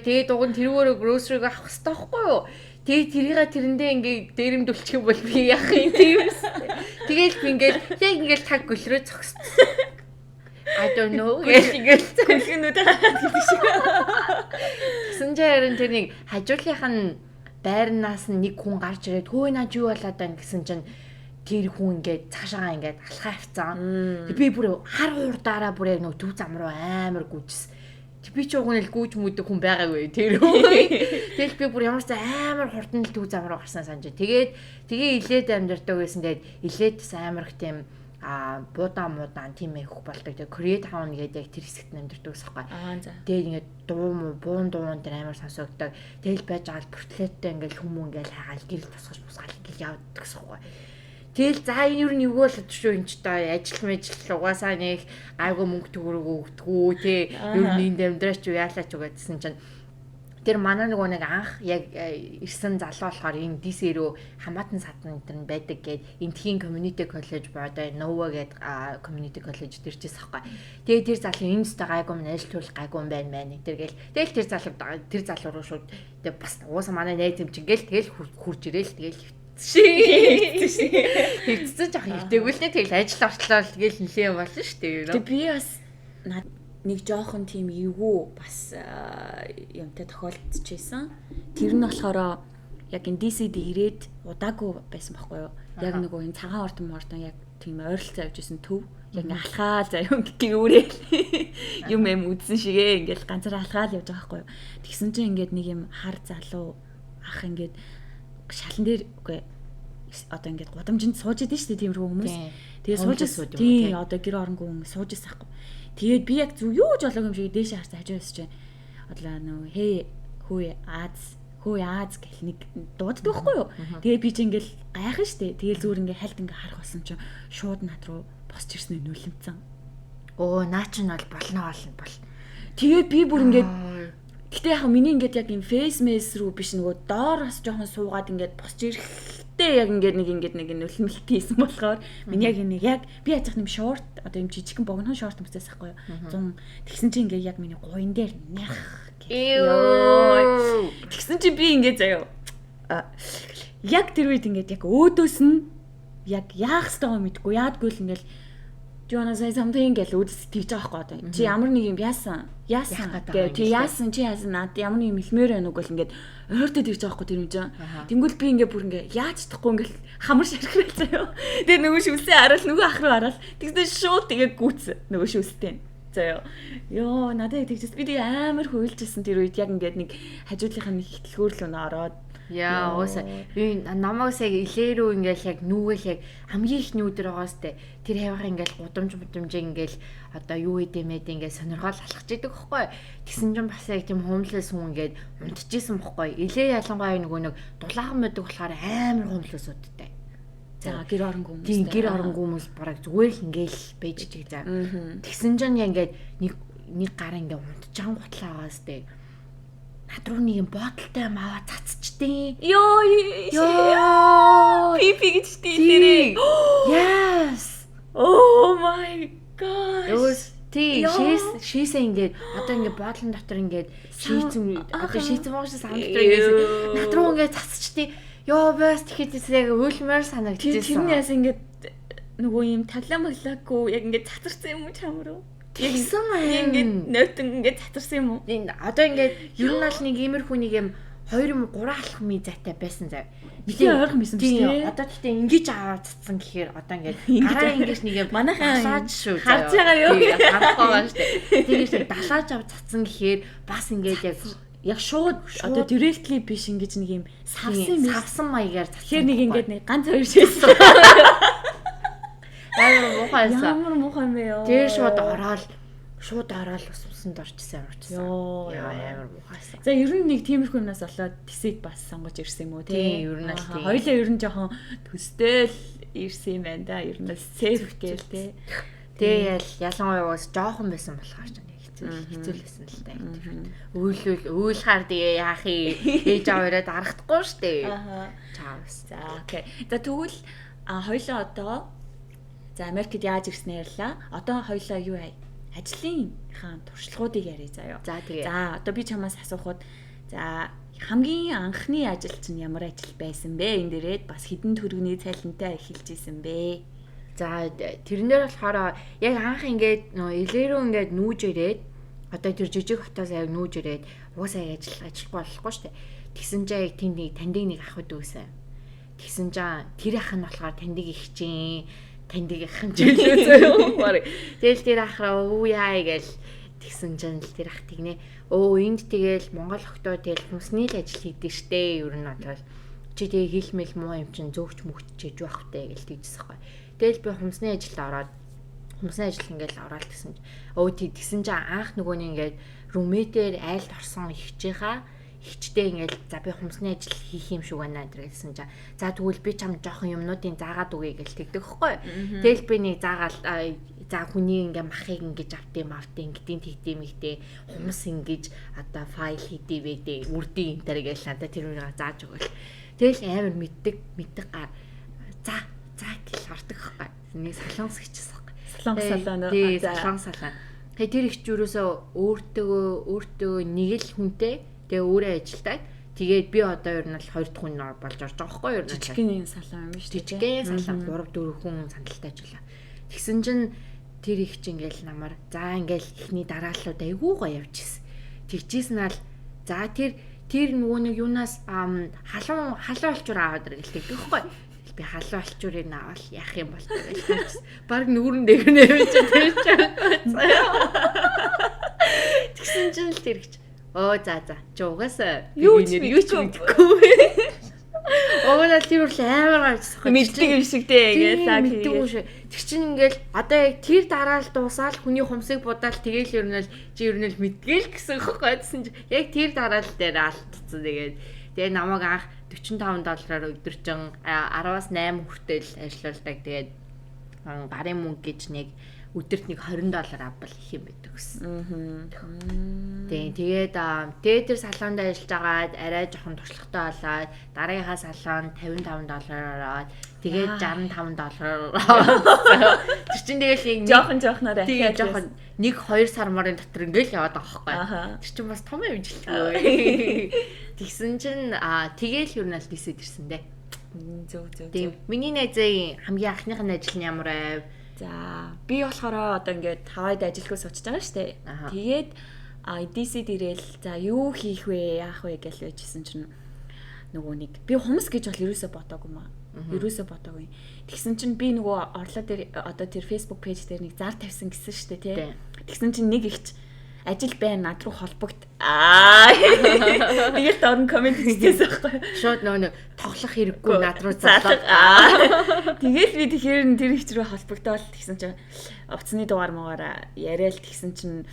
S1: тэгээд уг нь тэрүүгээр grocery авах хэрэгтэй байхгүй юу? Тэгээд тэрэндээ ингээ дээрэмдүүлчих юм бол би яах юм Teams. Тэгээд би ингээл таг гөлрөө зогссон. I don't know. Ингээл
S2: гөлгөнүүд хараад хэлдэг шиг.
S1: Сэнжээр тэр нэг хажуулынх нь байрнаас нэг хүн гарч ирээд хөөе наа юу болоод байна гэсэн чинь тэр хүн ингээд цаашаа ингээд алхаа авцсан. Би бүр хар хуурдаараа бүр яг нэг төв зам руу амар гүйжсэн. Би ч уг нь л гүйж мүдэг хүн байгаагүй тэр хүн. Тэгэл би бүр ямар ч амар хурдан л төв зам руу гарсан санаж. Тэгээ илээд амьдардаг байсан. Тэгээд илээдс амар их тийм буудаан тийм их болдог. Тэгээ Koreatown гэдэг яг тэр хэсэгт амьдардаг ус байхгүй. Тэгээд ингээд буун дээр амар сонсогддог. Тэгэл байж байгаа л портлеттэй ингээд хүмүүс ингээд хайгаал гэрэл тусгаж бусгаал ингээд явдаг ус байхгүй. Тэгэл за энэ юу нэг бол шүү энэ ч та ажил угаасаа нэг айгу мөнгө төгрөг өгдөггүй тий. Юу нэг амьдраач юу яалаач гэдсэн чинь тэр манай нэг анх яг ирсэн залуу болохоор энэ DC рүү хамаатан садан энэ байдаг гээд энтхийн community college бодоо Nova гээд community college дэрчээс ахгүй. Тэгээ тэр залуу энэ дэстэ гайгүй мэн ажилтуулах гайгүй юм байна мэн тэр гээл. Тэр залуу руу шууд тэгээ бас уусаа манай найз юм чинь гээл тэгэл хурж ирээл тэгэл хэвцсэн жах хэвтэйгүй л тэгэл ажил ортлоо тэгэл нэлээ юм болно шүү дээ.
S2: Тэгээ би бас нэг жоохон тийм эвгүй бас юмтай тохиолдож байсан. Тэр нь болохоор яг энэ DC-д ирээд удаагүй байсан байхгүй юу? Яг нөгөө энэ цагаан ордон яг тийм ойролцоо явж исэн төв. Яг ингээ алхаал заяа гүүрээ юм үзсэн шигээ ингээл ганцаар алхаал явж байгаа байхгүй юу? Тэгсэн чинь ингээд нэг юм хар залуу ах ингээд шалан дээр үгүй одоо ингээд гудамжинд сууж идэв шүү дээ тиймэрхүү хүмүүс. Тэгээ сууж исэн. Тий одоо гэр оронгүй хүн сууж исэн байхгүй. Тэгээд би яг зүг юу ч болоогүй юм шиг дээшээ харсан хажуу өсч байна. Одлаа нөө хөөе Аз гэх нэг дууддаг байхгүй юу? Тэгээд би ч ингээл гайхсан штэ. Тэгээд зүгээр ингээ хальт ингээ харах болсон чинь шууд над руу босч ирсэн нүлэмцэн.
S1: Оо наа ч нь бол болно. Тэгээд
S2: би бүр ингээд Гэтэ яг миний ингээд яг юм face mask руу биш нөгөө доор бас жоохон суугаад ингээд босч ирэхдээ яг ингээд нэг нөлмөлт хийсэн болохоор миний яг нэг яг би яж нэг шорт одоо юм жижигхэн богинохон шорт өмсөөс ахгүй юу. Тэгсэн чинь ингээд яг миний гуйн дээр нях. Тэгсэн чинь би ингээд заяа. Яг тэр үед ингээд яг өөдөөс нь яг яах ёстойгоо мэдгүй яадгүй л ингээд Do you wanna say something гэж үүдс тэгж байгаа байхгүй одоо. Чи ямар нэг юм яасан гэх тий яасан чи яасан наад ямар нэг юм хэлмээр байна уу гэл ингээд ойртоо тэгж байгаа байхгүй тэр юм чинь. Тэнгүүл би ингээд бүр ингээд яаж чадахгүй ингээд хамар шархрал заяа. Тэгээ нөгөө шүлсээ хараад нөгөө ах руу хараад тэгсэн шууд тэгээ гүц нөгөө шүлстэй. Заяа. Йоо надад тэгжсэн би тэг амар хөөлжсэн тэр үед яг ингээд нэг хажуудлынхаа нэг ихтлгүүр л өнө ороод
S1: яа ууса би намайг яг илээрүү ингээл яг нүгэл яг хамгийн ихний өдөр байгаас тэ тэр хавах ингээл гудамж ингээл одоо юу идэмэд ингээл сонирхол алхаж идэг хөхгүй тэгсэн чинь бас яг тийм хумлээс хүн ингээд унтчихсэн хөхгүй илээ ялангуяа нөгөө нэг дулаахан мэддэг болохоор амар хумлээс үдтэй
S2: за гэр оронгүй хүмүүс
S1: тийм гэр оронгүй хүмүүс бараг зүгээр л ингээл байж чиг за тэгсэн чинь ингээд нэг гар ингээд унтчихсан готлаагаас тэ надруу нэг юм бодолтой маваа цацчдیں۔ Ёо.
S2: Пипи гэж тийдэрээ.
S1: Yes.
S2: Oh my gosh.
S1: Шийсээ ингээд одоо ингээд боодлон дотор ингээд шийцэн моошос ам дотор ингээд надруу ингээд цацчдیں۔ Ёо бас тэгэхэд яг өөлмөр санагдчихсан.
S2: Тэрнээс ингээд нөгөө юм таглаа маглаагүй яг ингээд цацарсан юм уу чамруу?
S1: Тэгсэн
S2: ингээд нойтон ингээд цацарсан юм уу?
S1: Одоо ингээд ер нь аль нэг иймэрхүү нэг юм 2 юм 3 алхах ми зайтай байсан зав.
S2: Бидний ойрхон байсан биш үү?
S1: Одоо тэгтээ ингэж аваад цацсан гэхээр одоо ингээд гараа ингэж нэг юм
S2: манайхаа
S1: далааж шүү.
S2: Харж байгаа юу?
S1: Харахгүй байна шүү дээ. Тэгээс далааж аваад цацсан гэхээр бас ингээд яг шууд
S2: одоо directly биш ингэж нэг юм
S1: савсан маягаар цацсан.
S2: Тэгэхээр нэг ингээд нэг ганц хоёр шийдсэн.
S1: Ямар
S2: муухай юм бэ ёо.
S1: Тэр шууд ороод усанд орчихсан.
S2: Ёо
S1: амар муухайсан.
S2: За ер нь нэг тиймэрхүү юмнаас болоод тэсийг бас сонгож ирсэн юм уу
S1: тий? Ер нь л тий.
S2: Хоёлаа ер нь жоохон төстэй л ирсэн юм байна да. Ер нь сейф гээл тий.
S1: Тэгээ ялангуяа бас жоохон байсан болохоор ч хэцүүлсэн л та. Өөл хаар тэгээ яах юм? Ээж аваараа дарахдахгүй штэ. Чаавс.
S2: За окей. За тэгвэл хоёлаа одоо за Америкт яаж ирснээр ярьлаа. Одоо хоёлаа юу ажлынхаа туршлагуудыг яриа заяа.
S1: За тэгээ.
S2: За одоо би чамаас асуухад за хамгийн анхны ажил чинь ямар ажил байсан бэ? Энд дээрээ бас хэдэн төгрөгийн цалинтай эхэлж исэн бэ?
S1: За тэрнээр болохоор яг анх ингээд илэрүү ингээд нүүж ирээд одоо тэр жижиг хотоос яг нүүж ирээд уусаа ажиллахгүй болохгүй штэ. Тэгсэн чинь яг тандыг нэг ах үдээсэн. Тэгсэн чинь тэр ах нь болохоор тандыг ихчээ. Тандыг ахын жилээ заяа. Тэгэл тэр ахраа өө яа гээл тэгсэн чинь л тэр ах тэгнэ. Энд тэгэл Монгол охтоо тэгэл хүнсний л ажил хийдэг штэ. Ер нь бол чи тэгээ хийлмэл муу юм чин зөөгч мөгчж байх вэ гээл тэгжсэн байхгүй. Тэгэл би хүнсний ажилд ороод хүнсний ажил ингээл ороод гэсэн чинь тэгсэн чинь анх нөгөө нэг ингээд румэтээр айлд орсон ихчтэй ингээл за би хүнсний ажил хийх юм шиг байна гэсэн чинь за тэгвэл би чам жоохон юмнуудын заагаад үгүй гэж тэгдэг хөхгүй. Тэгэл би нэг заагаал за хүний ингээ махыг ингэж автын тэгдэм ихтэй хумс ингэж одоо файл хийдэв вэ үрдийн энэ гэж надад тэр үнийг зааж өгөөл. Тэгэл амар мэддэг гар за гэл ордог хөхгүй. Нэг солонгос хичээсэн хөхгүй. Солонгос салаа. Тэгээ тэр ихч юусоо өөртөө нэг л хүнтэй тэгээ өөрөө ажилтаад тэгээд би одоо ер нь л 2 дахь хүн болж орж байгаа хөхгүй ер нь
S2: жижигхэн салаа юм шүү дээ.
S1: Жижигхэн салаа 3-4 хүн сандалтай ажиллаа. Тэгсэн чинь тэр ихч ингээл намар за ингээл ихний дарааллууд айгүй гоё явжсэн. Тэгжсэн нь за тэр нөгөө нэг юунаас халуун олчуур аваад ирэлдэг гэхгүй. Би халуун олчуурыг наавал яах юм бол гэж баг нүүрэн дэгнэ байж тэр чинь. Тэгсэн чинь л тэр ихч за чи угаасаа юу ч мэдэхгүй. Өөдөө тэр үл амар гарчсан.
S2: Мэддэг юм шиг дээ
S1: гээл мэддэг юм шиг. Тэг чин ингээл одоо яг тэр дараал дуусаал хүний хумсыг будаал тэгээл ер нь л мэдгээл гэсэн хөхгүй гэсэн чи яг тэр дараал дээр алдсан тэгээд тэгээ намайг анх $45 өдөржин 10-8 хүртэл ажиллаулдаг. Тэгээд гарын мөнгө гэж нэг өдөрт нэг $20 авбал их юм байдаг гэсэн. Тийм тэгээд дээд салонд ажиллаж агаад арай жоохон туршлагатай болоод дараагийнхаа салонд $55 ороод тэгээд $65 тэр чинь тэгэл
S2: жоохноор
S1: тэгээд жоохон 1-2 сар марын дотор ингээл яваад байгаа байхгүй. Тэр чинь бас том амжилтгүй. Тэгсэн чинь тэгээл юу нэг дисэд ирсэн дээ.
S2: Зөв.
S1: Тийм миний найзын хамгийн анхных нь ажил нь ямар байв?
S2: За би болохоор одоо ингээд Хавайд ажиллахыг сочж байгаа шүү дээ. Тэгээд DC дээрэл за юу хийх вэ, яах вэ гэж байжсэн чинь нөгөө нэг би хумс гэж бол ерөөсөө бодоогүй маа. Ерөөсөө бодоогүй. Тэгсэн чинь би нөгөө орлоо дээр одоо тэр Facebook пэйж дээр нэг зар тавьсан гэсэн шүү дээ, тий. Тэгсэн чинь нэг ихч ажил байна над руу холбогд. Тэгээд дөрн комент хийсэн байхгүй.
S1: Шууд нөгөө тоглох хэрэггүй над руу залаад.
S2: Тэгээд би тэгэхээр тэр ихч рүү холбогдоод тэгсэн чинь уцсны дугаар муугаараа яриад тэгсэн чинь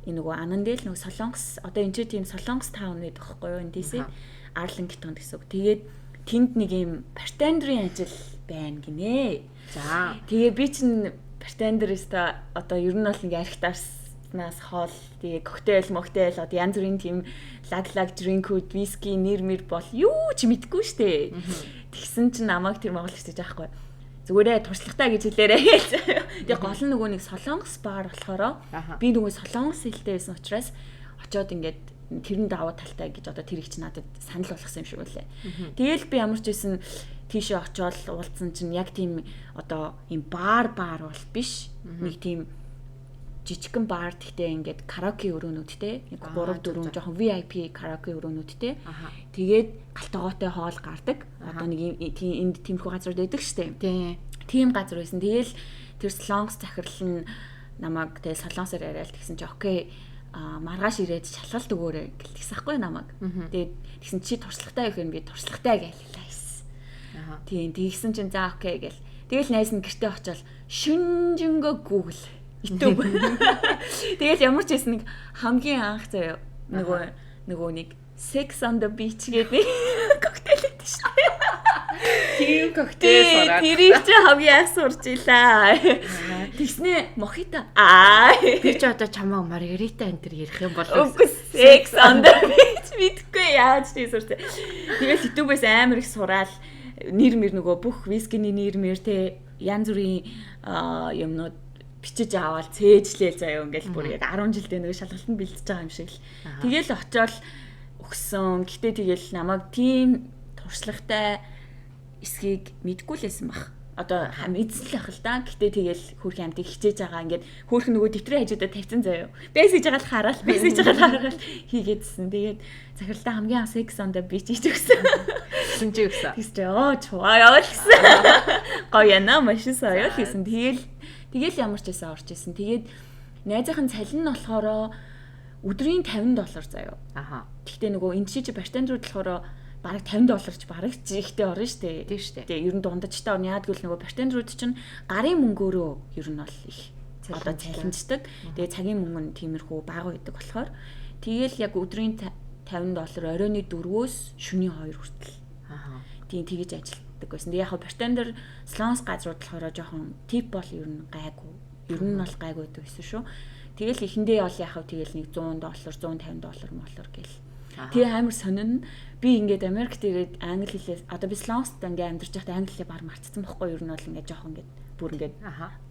S2: энэ нөгөө Анандэл нөгөө Солонгос одоо энэ тийм Солонгос таун гэдэг байхгүй юу энэ DC Arlington гэсэн үг. Тэгээд тэнд нэг юм бартендерийн ажил байна гинэ. За тэгээ би чинь бартендер өста одоо ер нь бол ингээ архитарснаас хоол тэгээ коктейл одоо янз бүрийн тийм лаг дринкүүд виски нэр бол юу ч мэдгүй штэ. Тэгсэн чинь намайг тэр монголч гэж аахгүй. Зүгээрээ туршлагатай гэж хэлээрээ. Тэгээ гол нь нөгөө нэг Солонгос бар болохоор би нөгөө Солонгос хэлтэй байсан учраас очиод ингээд тэрэн даваа талтай гэж одоо тэр их ч надад санал болгосон юм шиг үлээ. Тэгээл би ямар ч байсан тийшээ очиод уулзсан чинь яг тийм одоо юм бар бол биш. Нэг тийм жижигхэн бар гэхдээ ингээд караоке өрөөнүүдтэй нэг 3-4 жоохон VIP караоке өрөөнүүдтэй. Тэгээд галтгоотой хоол гардаг. Одоо нэг энд тиймэрхүү газар байдаг штэ. Тийм газар байсан. Тэгээл тэр Солонгос захирал нь намайг тэгэл солонгосоор яриад тэгсэн чи окей маргааш ирээд шалгалт өгөөрэй гэлтгсэн байхгүй намайг. Тэгээд тэгсэн чи туршлагатай байх юм би туршлагатай гэлээ хийсэн. Тийм тэгсэн чинь за окей гэл. Тэгэл найз нь гэртээ очиод шүнжэнгөө Google YouTube. Тэгэл ямар ч байсан нэг хамгийн анх заяа нөгөө нэг Sex on the Beach гэдэг коктейл өгдөө шүү дээ. Тийм коктейл сураад. Тэр чи хамгийн анх сурч илаа. Тэгснэ мохито.
S1: Би ч одоо чамаа маргарита энэ төр ярих юм бол
S2: Sex on the Beach мэдгүй яаж тийм суртай. Тэгэл YouTube-ээс амар их сураал нэр нөгөө бүх вискиний нэр те янз бүрийн юмнууд бичиж аваад цээжлээл заяа ингээл бүр яг 10 жилдээ нөгөө шалгалтанд бэлдэж байгаа юм шиг л. Тэгэл очиод өгсөн. Гэтэ тэгэл намайг тийм туршлагатай эсхийг мэдгүй л байсан баг. Одоо эзэн л ах л да. Гэтэ тэгэл хөөрхөн амтыг хичээж байгаа ингээд хөөрхөн нөгөө дэвтрийн хажуудаа тавьсан заяа. Бэсэж байгаа л хараад хийгээдсэн. Тэгээд захиралтай хамгийн анх Sex on the Beach хийж өгсөн.
S1: Тэгсэн чи өгсөн.
S2: Тэгсээ чуваа гэсэн. Гоё яна маш соёо гэсэн. Тэгэл ямар ч байсан орж исэн. Тэгээд найзынхын цалин нь болохоор өдрийн $50 заяа. Гэхдээ нөгөө энэ чи бартендерүүд болохоор бараг $50 ч бараг ихтэй орно штэ. Тийм штэ. Тэгээ ер нь дундажтай орно. Яагаад гэвэл нөгөө бартендерүүд чинь гарын мөнгөөрөө ер нь бол их одоо цалинждаг. Тэгээ цагийн мөнгө нь тиймэрхүү бага байдаг болохоор тэгэл яг өдрийн $50 оройны 4-өөс шөнийн 2 хүртэл. Тийм тэгэж ажилладаг байсан. Тэгээ яг бартендер Солонгос газрууд болохоор жоохон тип бол ер нь гайгүй. Ер нь бол гайгүй байдаг гэсэн шүү. Тэгэл эхэндээ бол яхав тэгэл нэг $100, $150 молор гэл. Тэгээ амар сонин би ингээд Америкт ирээд англи хэлээс одоо би Солонгост ингээд амьдарч байхдаа англи хэлээ баг мартсан байхгүй юу? Ер нь бол ингээд жоохон ингээд бүр ингээд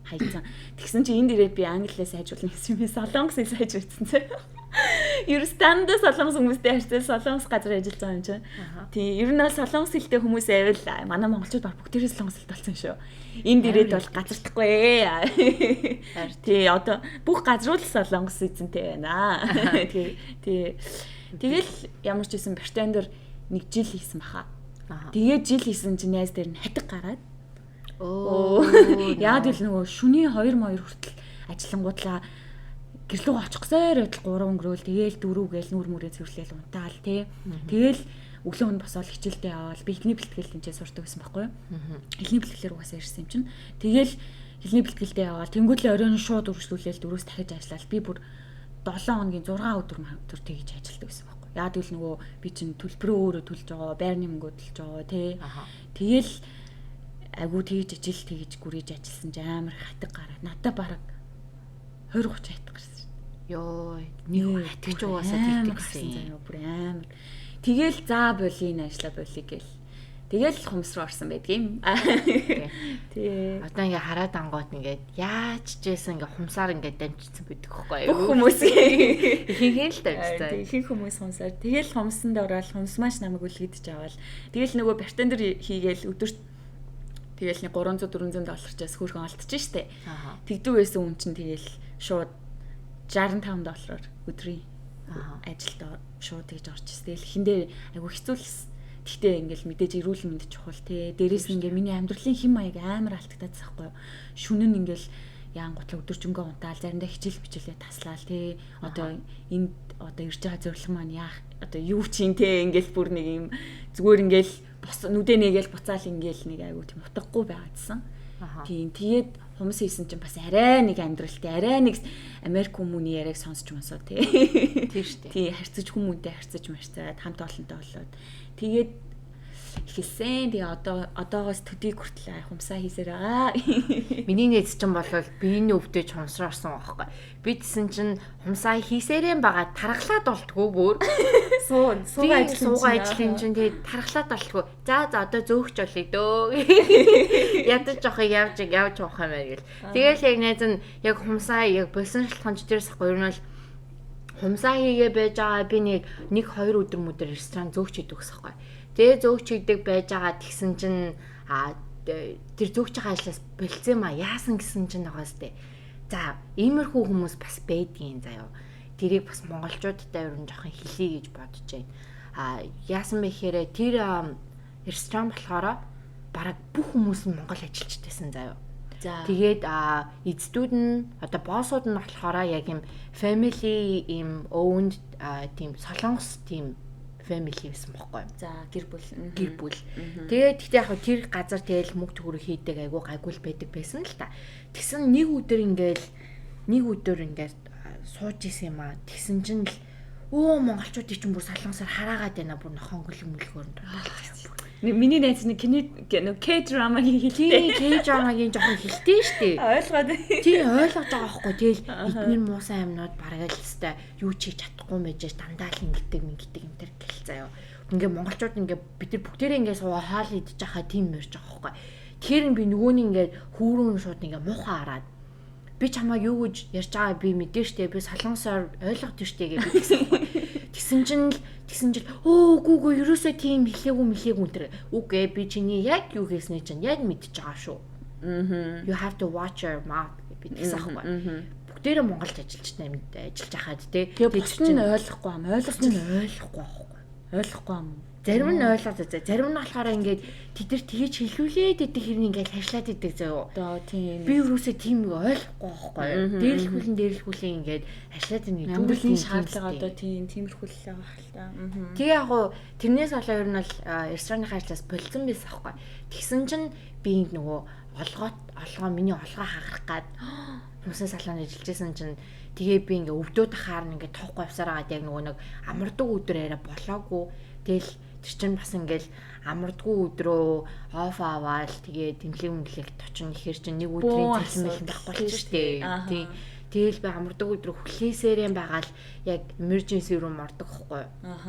S2: хайцсан. Тэгсэн чи энд ирээд би англи хэлээ сайжруулна гэсэн юм. Солонгосыг сайжруулсан цаа. Ер нь стандартаа солонгос хүмүүстэй харьцаж солонгос газар ажиллаж байгаа юм чинь. Тийм ер нь бол солонгос хэлтэй хүмүүс байвал манай монголчууд баг бүгдээрээ солонгос хэлтэй болсон шүү. Энд ирээд бол газардахгүй ээ. Тийм одоо бүх газрууд л солонгос эзэнтэй байна. Тэгэл ямар ч байсан бартендер 1 жил хийсэн баха. Тэгээд жил хийсэн чинь найз дээр нь хатаг гараад. Яад ил нөгөө шөнийн 2 хүртэл ажиллангуудлаа гэрлүү очихсаар байтал 3 өнгөрөөл тэгээл 4 гээл нүр мүрээ цэвэрлээл унтаал тий. Тэгээл өглөө нь босоод хичээлдээ аваад би эхний бэлтгэл тэнцээ сурдаг байсан байхгүй юу? Эхний бэлтгэлээр угаасаа ирсэн юм чинь. Тэгээл эхний бэлтгэлдээ аваад тэнгуүлээ оройн шууд үргэлжлүүлээл дөрөөс дахиж ажиллаад би бүр 7 хоногийн 6 өдөр тэгж ажилладаг байсан байхгүй. Яад үл нөгөө би чинь төлбөрөө өөрөө төлж байгаа, байрны мөнгөө төлж байгаа тий. Тэгэл агуу тэгж гүрээж ажилласан ч амар хатаг гараад надад бараг 20-30 хатаг гарсан.
S1: Йоо, нэг хатгч угаасаа тэгдэг гэсэн.
S2: Бүр амар. Тэгэл за боли энэ ажлаа боли гэл. Тэгэл хумс руу орсон байдгийн. Тий.
S1: Одоо ингээ хараад ангууд ингээд яаж ч гэсэн ингээ хумсаар ингээ дамжчихсан байдаг байхгүй юу?
S2: Бүх хүмүүс
S1: ихэнх л дамжсан.
S2: Ихэнх хүмүүс хумсаар. Тэгэл хумсанд ороод хумс маш намайг үлгэдэж аваад. Тэгэл нөгөө бартендер хийгээл өдөрт тэгэл нэг 300 400 долларчаас хөрхөн олдчих штэ. Тэгдэг байсан хүн чинь тэгэл шууд $65 өдрийн ажилд шууд тэгж орж ирсэн. Тэгэл хиндээ айгу хэцүүлсэн. Гэхдээ ингээл мэдээж эрүүл мэнд чухал те. Дээрээс нь ингээ миний амьдралын хэм маяг амар алдагдаад байхгүй юу. Шүнэн ингээл яангуутлаа өдөржингөө унтаал заримдаа хичээл таслаал те. Одоо энд одоо ирж байгаа зорилго маань яах одоо юу чинь те ингээл бүр нэг юм зүгээр ингээл бос нүдэ нэгээл буцаал ингээл нэг айгу тийм утгагүй байгаадсан. Тийм тэгээд хумс хийсэн чинь бас арай нэг амьдралтай арай нэг Америк хүмүүний яриаг сонсч мосоо те.
S1: Тийм шүү дээ.
S2: Тий харьцаж хүмүүнтэй харьцаж марцаад хамт олонтой болоод тэгээд ихэлсэн. Тэгээ одоогоос төдийг хүртэл хумсаа хийсээр байгаа.
S1: Миний нээц чинь болвол биений өвдөж хумсраа орсон байхгүй. Би тэсэн чинь хумсаа хийсээрэн байгаа тархлаад болтгоо бүр. Суугаа ажлын чинь тэгээ тархлаад болтгоо. За одоо зөөгч болъё дөө. Ядаж жоохыг явж явах юм аа гэл. Тэгээл яг найз нь яг хумсаа яг болсон шалтгаан ч дээрс байхгүй. Ер нь бол хумсаа хийгээ байж байгаа би нэг 2 өдөр мөдөр ресторан зөөгч хийдэг гэсэн байхгүй. Тэгээ зөөгч хийдэг байж байгаа тэгсэн чинь тэр зөөгч байгаа ажлаас бэлцээ маа яасан гэсэн чинь байгаа сте. За иймэрхүү хүмүүс бас байдгийн заяа. Тэрийг бас монголчуудтай ер нь жоохон хэлье гэж бодож байна. Яасан бэ гэхээр тэр ресторан болохоор бараг бүх хүмүүс нь монгол ажилчдайсэн заяа. Тэгээд эцдүүд нь одоо боссууд нь болохоор яг юм family им owned team солонгос team family гэсэн бохоггүй.
S2: За гэр бүл.
S1: Тэгээд гэхдээ яг тэр газар тэгэл мөнгө төгрөг хийдэг айгуу гайгүй байдаг байсан л та. Тэгсэн нэг өдөр ингээд сууж исэн юм аа. Тэгсэн чинь л монголчуудын чинь бүр солонгосоор хараагаад байна бүр нохон гөлөмөлгөөр нь.
S2: Миний найз нэг K-drama хийхэлтэй.
S1: K-drama-гийн жоохон хэлтэй штэ.
S2: Ойлгоод.
S1: Тийм ойлгож байгаа байхгүй. Тэгэл эдгээр муусан амнууд бараг л хэвээр юу ч хийж чадахгүй байж дандаа л ингэдэг юм тэр гэл заяа. Ингээ монголчууд ингээ бид нар бүгдээрээ ингээ суу хаал идэж байхаа тийм мэрж байгаа байхгүй. Тэгэхээр би нөгөөний ингээ хүүрүүн шууд ингээ муухай хараад би чамаа юу гэж ярьж байгаа би мэдэн штэ би солонгосоор ойлгоод штэ гэж би тэгсэн чинь гүү ерөөсөө тийм хэлээгүй тэр үгүй би чиний яг юу хийснээ чинь яг мэдчихэж байгаа шүү. You have to watch your mouth гэдэгсэн аахгүй. Бүгдээрээ монголч ажиллаж хахад те.
S2: Тэгээд ойлгохгүй ам ойлгохгүй ам.
S1: Зарим нь ойлгоод зэ. Зарим нь болохоор ингээд тэд нар тэгэж хэлүүлээд идэх хэрэг ингээд хашлаад идэг заяа.
S2: Одоо тийм.
S1: Би юусоо тийм ойлгохгүй байхгүй. Дээрлэхүүлэн ингээд хашлаад идэг.
S2: Амьдралын шаардлага одоо тиймэрхүү л байгаа хэл та.
S1: Тэгээ яг гоо тэрнээс болоо ер нь бол рестораны ажлаас болцсон байсан байхгүй. Тэгсэн чинь би нөгөө олгоо миний олгоо хагарах гад хүмүүсээс салааны ажиллажсэн чинь тэгээ би ингээд өвдөөд ахаар ингээд тоохгүй явсараад яг нөгөө нэг амардаг өдөр арай болоогүй. Тэгэл тэр чинь бас ингээл амардгүй өдрөө оф аваал тэгээ тэмлэг точин ихэр чинь нэг өдрийн цалин байхгүй ч штэ. Тийм. Тэгэл би амардаг өдрөө хүлээсээрэн байгаал яг emergency room ордог байхгүй.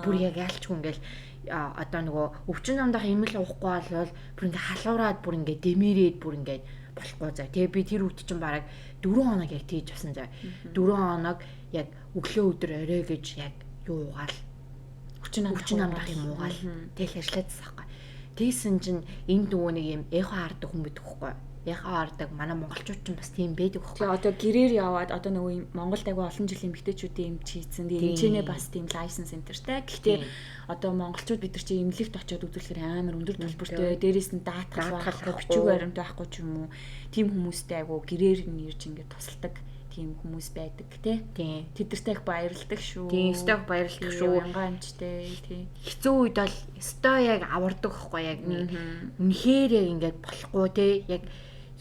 S1: Бүр яг яалчгүй ингээл одоо нөгөө өвчин намдах имэл уухгүй бол бүр ингээ халуураад бүр ингээ дэмэрээд бүр ингээ болохгүй заа. Тэгээ би тэр үед чинь бараг 4 хоног яг тийж авсан заа. 4 хоног яг өглөө өдөр орой гэж яг юу угаал хүчин амдах юм уугаал тэгэл ажиллаадсан байхгүй. Тэгсэн чинь энд нөгөө нэг юм эхо хардаг хүн байдаг байхгүй. Эхо хардаг манай монголчууд ч бас тийм байдаг байхгүй.
S2: Тэгээ одоо гэрээр яваад одоо нөгөө Монголд агай олон жилийн эмэгтэйчүүдийн эмч хийцэн. Тэгээ эмчэнэ бас тийм лайсенс центертэй. Гэхдээ одоо монголчууд бид нар чи эмнэлэгт очиод үзүүлэхээр амар өндөр төлбөртэй. Дээрээс нь даатгал бичиг баримт байхгүй ч юм уу. Тийм хүмүүстэй агай гэрээр нь ирж ингээд тусалдаг тийм хүмүүс байдаг тий. Тэдэртэй их баярлдаг шүү.
S1: Тийм, өстой баярлдаг шүү.
S2: Янгаа амжтай тий.
S1: Хэцүү үед бол өстой яг авардаг байхгүй яг үнэхээр яг ингээд болохгүй тий.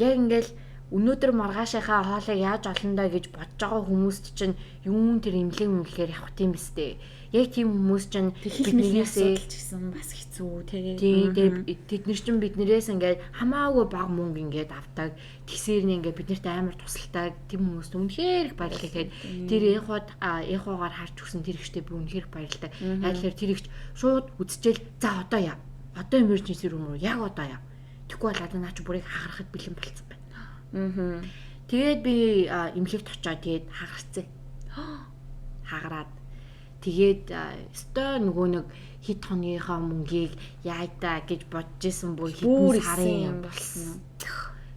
S1: Яг ингээл өнөөдөр маргаашийнхаа хоолыг яаж олондоо гэж бодож байгаа хүмүүст чинь юун тэр имлэг мэмлэхээр явах тийм бистэй. Яг тийм хүмүүс чинь
S2: биднээсээ ч гэсэн бас хэцүү
S1: тийм тэд нар чинь биднээс ингээд хамаагүй бага мөнгө ингээд авдаг. Тэгсээр нь ингээд биднэрт амар тусалдаг. Тийм хүмүүст үнэхээр их баярлалаа гэхэд тэр эхоогоор харж өгсөн тэр ихтэй би үнэхээр баярлалаа. Яагаад тэр ихч шууд үзчихэл за одоо яа. Одоо emergency room руу яг одоо яа. Тэгвэл одоо наа чи бүрийг хагарахад бэлэн болцсон байна. Тэгээд би имлэгт очиод тэгээд хагарцээ. Хагараад тэгээд өстой нөгөө нэг хит хоногийнхаа мөнгийг яайдаа гэж бодож исэн бүр хитэн сарын юм болсон.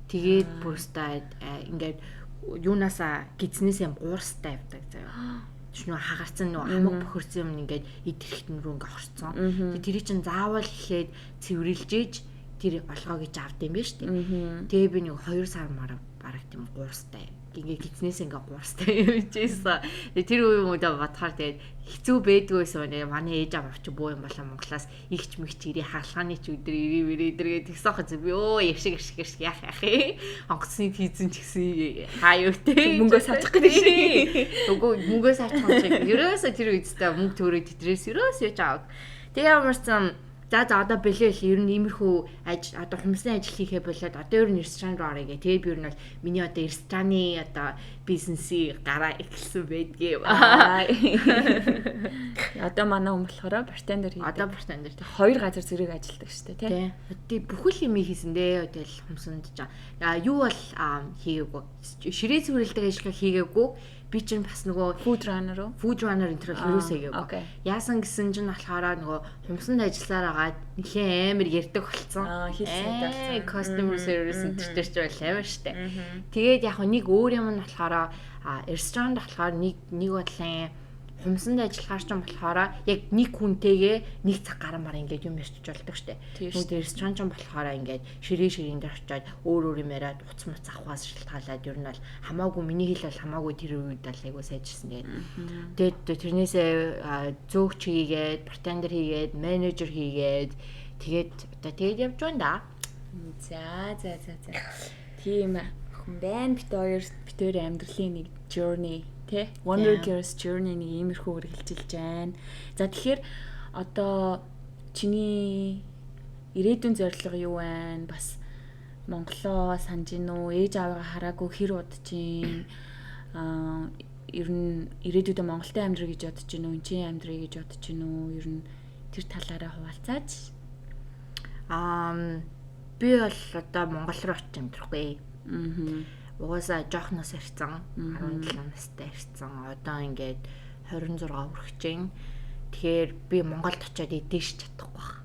S1: Тэгээд бүрстай ингээд юунасаа гидснээс юм гуурстай явдаг заяа. Тэш нөө хагарцсан нөө хамаг бохирсон юм ингээд идэрхтэн рүү ингээд орцсон. Тэгээд тэрий чин заавал ихлээд цэвэрлж иж тэр олгоо гэж авд юм биш үү? Тэгээ би нэг 2 сар марав бараг тийм гуурстай. Ингээ гидснээс ингээ гуурстай явжсэн. Тэр үе мөдө бодохоор тэгээд хэцүү байдгүйсэн нэ манай ээж аав авч буу юм болоо Монголоос ихч мэгч ирээ хаалхааны ч өдөр ирээ тэгсэн хаа би өө яшиг яах онгоцны тийзэн ч гэсэн хаяатай
S2: мөнгөө саачих гэдэг шиг.
S1: Үгүй мөнгөө саачих юм шиг. Ерөөсө тэр үедээ мөнгө төрөө тэтрээс ерөөсөө яж аав. Тэгээ ямарсан за одоо бэлээл ер нь иймэрхүү одоо хумсны ажил хийхээ болоод одоо ер нь ресторан руу орё гэ. Тэгээ би ер нь бол миний одоо рестораны одоо бизнесийг гараа эхэлсэн байдгийг.
S2: Одоо манай хүн болохоор бартендер хийдэг.
S1: Одоо бартендер тий.
S2: 2 газар зэрэг ажилладаг шүү дээ тий.
S1: Тий. Бүхэл юм хийсэн дээ. Тэгэл хумсанд жаа. Юу бол хийгээгүй. Ширээ цэвэрлдэг ажил хийгээгүй. Би чинь бас нөгөө
S2: food runner
S1: энэ төр ерөөсөө хийгээгүй. Яасан гэсэн чинь болохоор нөгөө хумсанд ажиллаар агаад нэлээ амар ярддаг болцсон. Customer service энэ ч бол амар штэ. Тэгээд яг нэг өөр юм нь болохоор ресторанд болохоор нэг бодлын хумсанд ажиллахаар ч юм болохоор яг нэг хүнтэйгээ нэг цаг гарan мар ингээд юм ярьж болдог штэ. Тэгээд ресторан ч юм болохоор ингээд ширээ дээр очиод өөр юм яриад уц муц авахаас шалтгаалаад ер нь бол хамаагүй миний хэл бол хамаагүй тэр үед бол айгуу сайжирсан тэгээд тэрнээсээ зөөгч хийгээд бартендер хийгээд менежер хийгээд тэгээд явж байна да.
S2: За. Тийм хүн байна. Бид хоёр амьдралын нэг journey тэ Wonder Girls Journey нэг иймэрхүү үргэлжилж байна. За тэгэхээр одоо чиний ирээдүйн зорилго юу вэ? Бас Монголоо санаж гин үү? Ээж аваагаа хараагүй хэр удаж гин? Ер нь ирээдүйдээ Монголтой амьдрах гэж бодож гин үү? Энэчийн амьдрах гэж бодож гин үү? Ер нь тэр талаараа хуваалцаач.
S1: Би бол одоо Монгол руу очиж амьдрахгүй. Угаасаа жоохноос ирсэн 17 настай ирсэн. Одоо ингээд 26 хүрэх чинь. Тэгэхээр би Монголд очиод эдээш чадахгүй байх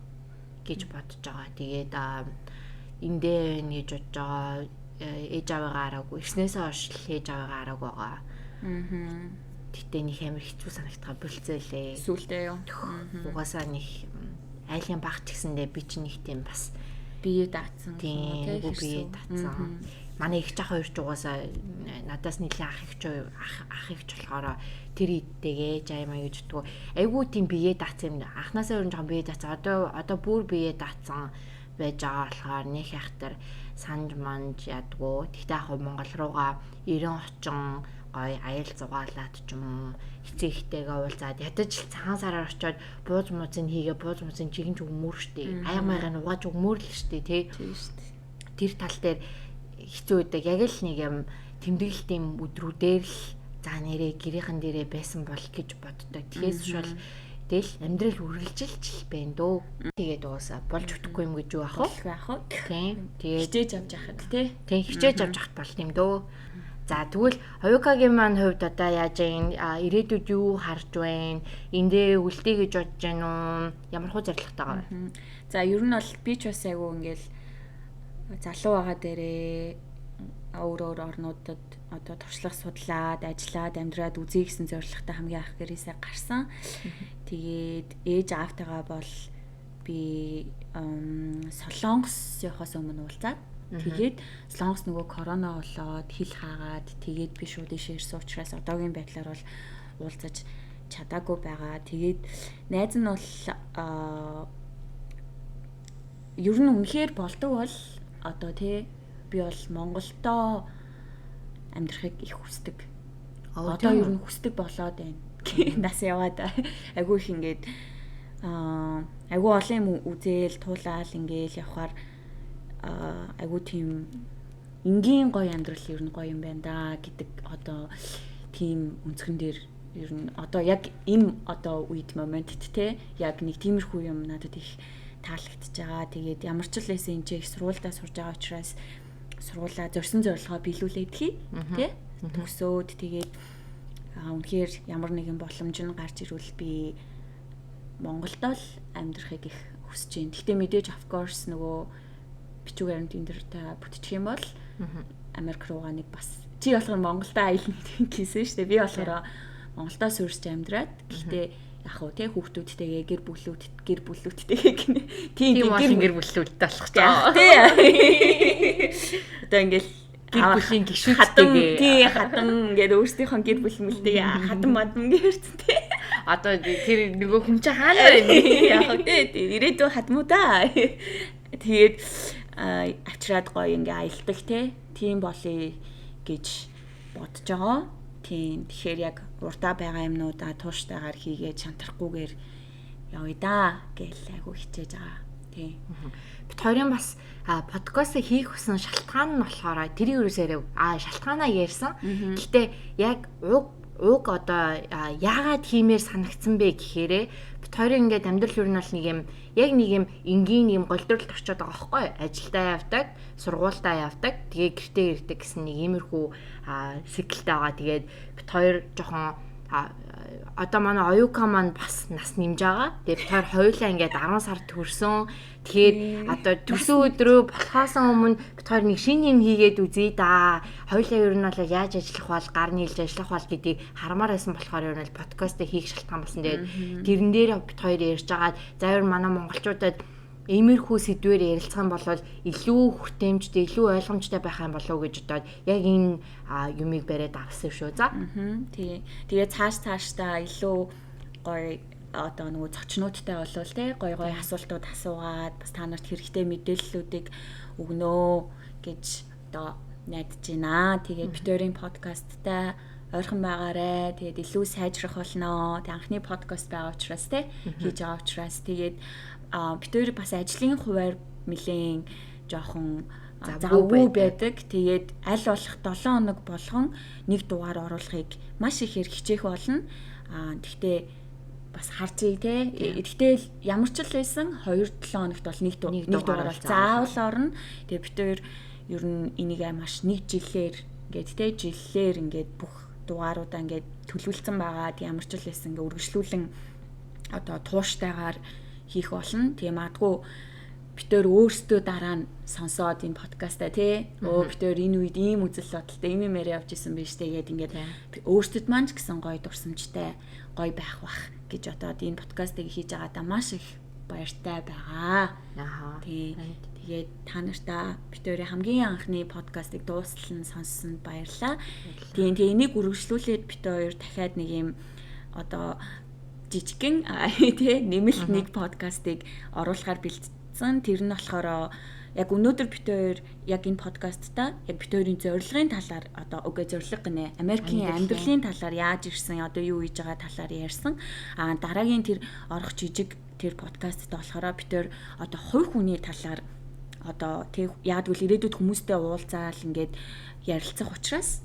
S1: гэж бодож байгаа. Тэгээд эндээ нэж бодож байгаа. Ээж аваагаа араагүй. Ирснээсээ хойш ээж аваагаа араагүй байгаа. Тэгтээ нэг амар хэцүү санагдгаа болцоолээ.
S2: Сүултээ юу?
S1: Угаасаа нэг айлын багч гэсэндээ би чинь нэг тийм бас
S2: бие даацсан.
S1: Тийм бие даацсан. Манай их жах хоёр ч угаасаа надаас нэлийн ах ихч болохоор тэр идтэйгээ жаймаа гэж дутуу. Айгуу тийм бие даацсан юм. Анхнаасаа өрн жоохон бие даацсан. Одоо бүр бие даацсан байж байгаа болохоор нэг яхтар санж манж ядгуу. Тэгтээ яг Монгол руугаа 90 очин гой аял зугаалаад ч юм уу эцэг ихтэйгээ уулзаад ядаж цагаан сараар очиод бууз муцыг хийгээ бууз муцыг чигэн ч өгмөр штэ. Аяг угааж өгмөр л штэ тий. Тэр тал дээр хэцүү үүдэг яг л нэг юм тэмдэглэлтийн өдрүүдээр л за нэрээ гэрийнхэн дээрээ байсан бол гэж боддог. Тэгээс бол тэгэл амьдрал үргэлжилж байна дөө. Тэгээд угаасаа болж өгөхгүй юм гэж юу ах вэ? Тийм. Тэгээд
S2: хичээж авч яхад тий.
S1: Тийм хичээж авч яхад болт юм дөө. За тэгвэл Оюкагийн маань хувьд одоо яаж юм ирээдүйд юу харж байна? Эндээ үлдээ гэж бодож байна уу? Ямар хөө зорилготой байгаа вэ?
S2: За ер нь бол би ч бас айгу ингээл залуу байгаа дээрээ өөр орнуудад одоо туршлага судлаад, ажиллаад, амьдраад үзье гэсэн зорилготой хамгийн анх гэрээсээ гарсан. Тэгээд ээж аавтайгаа бол би Солонгос явахаас өмнө уулзаад тэгээд Солонгос нөгөө корона болоод хил хаагаад тэгээд би шууд ишээ ирсэн учраас одоогийн байдлаар бол уулзаж чадаагүй байгаа. Тэгээд найз нь бол ер нь үнэхээр болдог бол одоо тий би бол Монголдоо амьдрахыг их хүсдэг. Одоо
S1: тийм үү?
S2: ер нь хүсдэг болоод байна. Нас яваад айгүй их ингээд айгүй олон юм үзэл туулаал ингээл явхаар айгүй тийм энгийн гоё амьдрал ер нь гоё юм байна да гэдэг одоо тийм өнцгөн дээр ер нь одоо яг энэ одоо үед моментд те яг нэг тиймэрхүү юм надад их таалагдж байгаа. Тэгээд ямар ч л байсан энэ ч их сургуультай сурж байгаа учраас сургуулаа зорьсон зорилгоо биелүүлээд хий те төгсөөд тэгээд үнэхээр ямар нэгэн боломж нь гарч ирвэл би Монголд л амьдрахыг их хүсэж байна. Гэхдээ мэдээж of course нөгөө бичиг баримт энэ төр та бүтчих юм бол Америк руугаа нэг бас чи болохоор Монголдоо аялна гэсэн шүү дээ. Би болохоор Монголдоо суурьж амьдраад гэхдээ яг хөө те хүүхдүүдтэйгээ гэр бүлүүдтэйгээ гинэ. Тийм
S1: гэр бүлүүдтэй болох ч аа.
S2: Одоо ингээл
S1: гэр бүлийн гишүүдтэйгээ
S2: хатан ингээд өөрсдийнхөө гэр бүл мэлтэйгээ хатан мадам гэрттэй.
S1: Одоо тэр нөгөө хүн чинь хаана байна?
S2: Яг тэ ирээдүйн хатмуудаа. Тэгээд авчираад гоё ингээ аялдаг те. Тийм болъё гэж бодож байгаа. Тийм. Тэгэхээр яг урдаа байгаа юмнуудаа тууштайгаар хийгээд шантрахгүйгээр явъя да гэж айгу хичээж байгаа. Тийм.
S1: Бид хоёрын бас подкаст хийх хүсэн шалтгаан нь болохоор тэрийн юусаар шалтгаанаа ярьсан. Гэхдээ яг уг одоо яагаад хиймээр санагдсан бэ гэхээрээ бид хоёрын ингээд амьдрал юу нь бол нэг юм яг нэг юм энгийн юм голдролд орчод байгаа байхгүй ажилдаа явдаг сургуультаа явдаг тэгээ гэртээ ирдэг гэсэн нэг иймэрхүү сэгэлтэй байгаа. Тэгээд бид хоёр жоохон одоо манай оюука маань бас нас нэмж байгаа. Тэгээд бид хоёр хоёулаа ингээд 10 сард төрсөн. Тэгэхээр одоо төрсөн өдрөө болохоос өмнө бид хоёр нэг шинэ юм хийгээд үзье да. Хоёулаа ер нь бол яаж ажиллах бол гар нийлж ажиллах бол гэдгийг хармаар байсан болохоор ер нь подкаст хийх шалтгаан болсон. Тэгээд тэрэн дээр бид хоёр ярьж байгаа. За ер нь манай монголчуудад иймэрхүү сэдвээр ярилцах юм бол илүү хүртээмжтэй, илүү ойлгомжтой байх юм болов уу гэж бодоод яг энэ юмыг бариад авсан шүү. За.
S2: Тий. Тэгээ цаашдаа илүү гоё одоо нөгөө зочнуудтай болвол те гоё асуултууд асуугаад бас та нарт хэрэгтэй мэдээллүүдийг өгнөө гэж одоо найдаж байна. Тэгээд битүүрийн подкасттай ойрхон байгаарэ. Тэгээд илүү сайжрах болно. Тэг анхны подкаст байгаа учраас те хийж байгаа учраас тэгээд битүүр бас ажлын хуваар нэлээд жоохон завгүй байдаг. Тэгээд аль болох 7 хоног болгон нэг дугаар оруулахыг маш ихээр хичээх болно. Тэгтээ бас харцъя те. Тэгтээ ямар ч л байсан 2-7 хоногт бол нэг дугаар бол заавал орно. Тэгээд битүүр ер нь энийг маш нэг жилээр ингээд те жилээр ингээд бүх дугааруудаа ингээд төлөвлөсөн байгаа. Ямар ч л байсан ингээд үргэлжлүүлэн одоо тууштайгаар хийх болно. Тэгээ магадгүй битээр өөрсдөө дараа нь сонсоод энэ подкастаа тий битээр энэ үед ийм үзэл бодолтой ийм юм яриа явж исэн биз дээ гээд ингээд өөрсдөд маань ч гэсэн гоё дурсамжтай гоё байх бах гэж бодоод энэ подкастыг хийж байгаадаа маш их баяртай байгаа. Тэгээд та нартаа битээрийн хамгийн анхны подкастыг дуустал нь сонссонд баярлалаа. Тэгээ энийг үргэлжлүүлээд бит хоёр дахиад нэг юм одоо жижигэн тий нэмэлт нэг подкастыг оруулахаар бэлдсэн. Тэр нь болохоор яг өнөөдөр бит хоёр яг энэ подкастта яг бит хоёрын зорилгын талаар одоо зорилго гинэ Америкийн амьдралын талаар яаж ирсэн одоо юу хийж байгаа талаар ярьсан. Дараагийн тэр орох жижиг тэр подкастт болохоор бит хоёр одоо хувь хүний талаар одоо тий яадгүй ирээдүйд хүмүүстэй уулзаал ингээд ярилцах учраас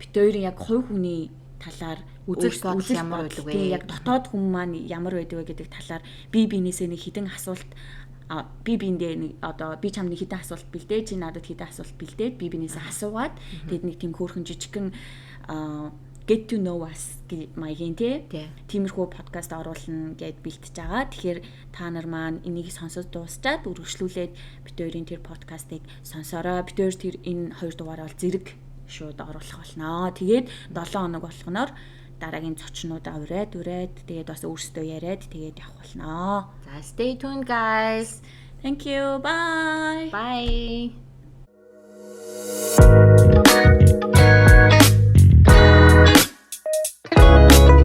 S2: бит хоёрын яг хувь хүний талаар үзэл бодол ямар байдаг вэ? Яг дотоод хүн маань ямар байдаг вэ гэдэг талаар би биенээсээ нэг хідэн асуулт би биэндээ нэг одоо би чамд нэг хідэн асуулт бэлдээ чи надад хідэн асуулт бэлдээд би биенээсээ асуугаад тэгэд нэг тийм хөөрхөн жижигхэн get to know us маягийн тиймэрхүү подкаст оруулна гэд бэлтэж байгаа. Тэгэхээр та нар маань энийг сонсож дуусчаад үргэлжлүүлээд бит хоёрын тэр подкастыг сонсороо. Бит хоёр тэр энэ 2 дугаараа бол зэрэг шууд оруулах болно. Тэгээд 7 хоног болгоноор дараагийн зочнуудаа ураад тэгээд бас өөрсдөө яриад тэгээд явах болно.
S1: За stay tuned guys.
S2: Thank you. Bye.
S1: Bye.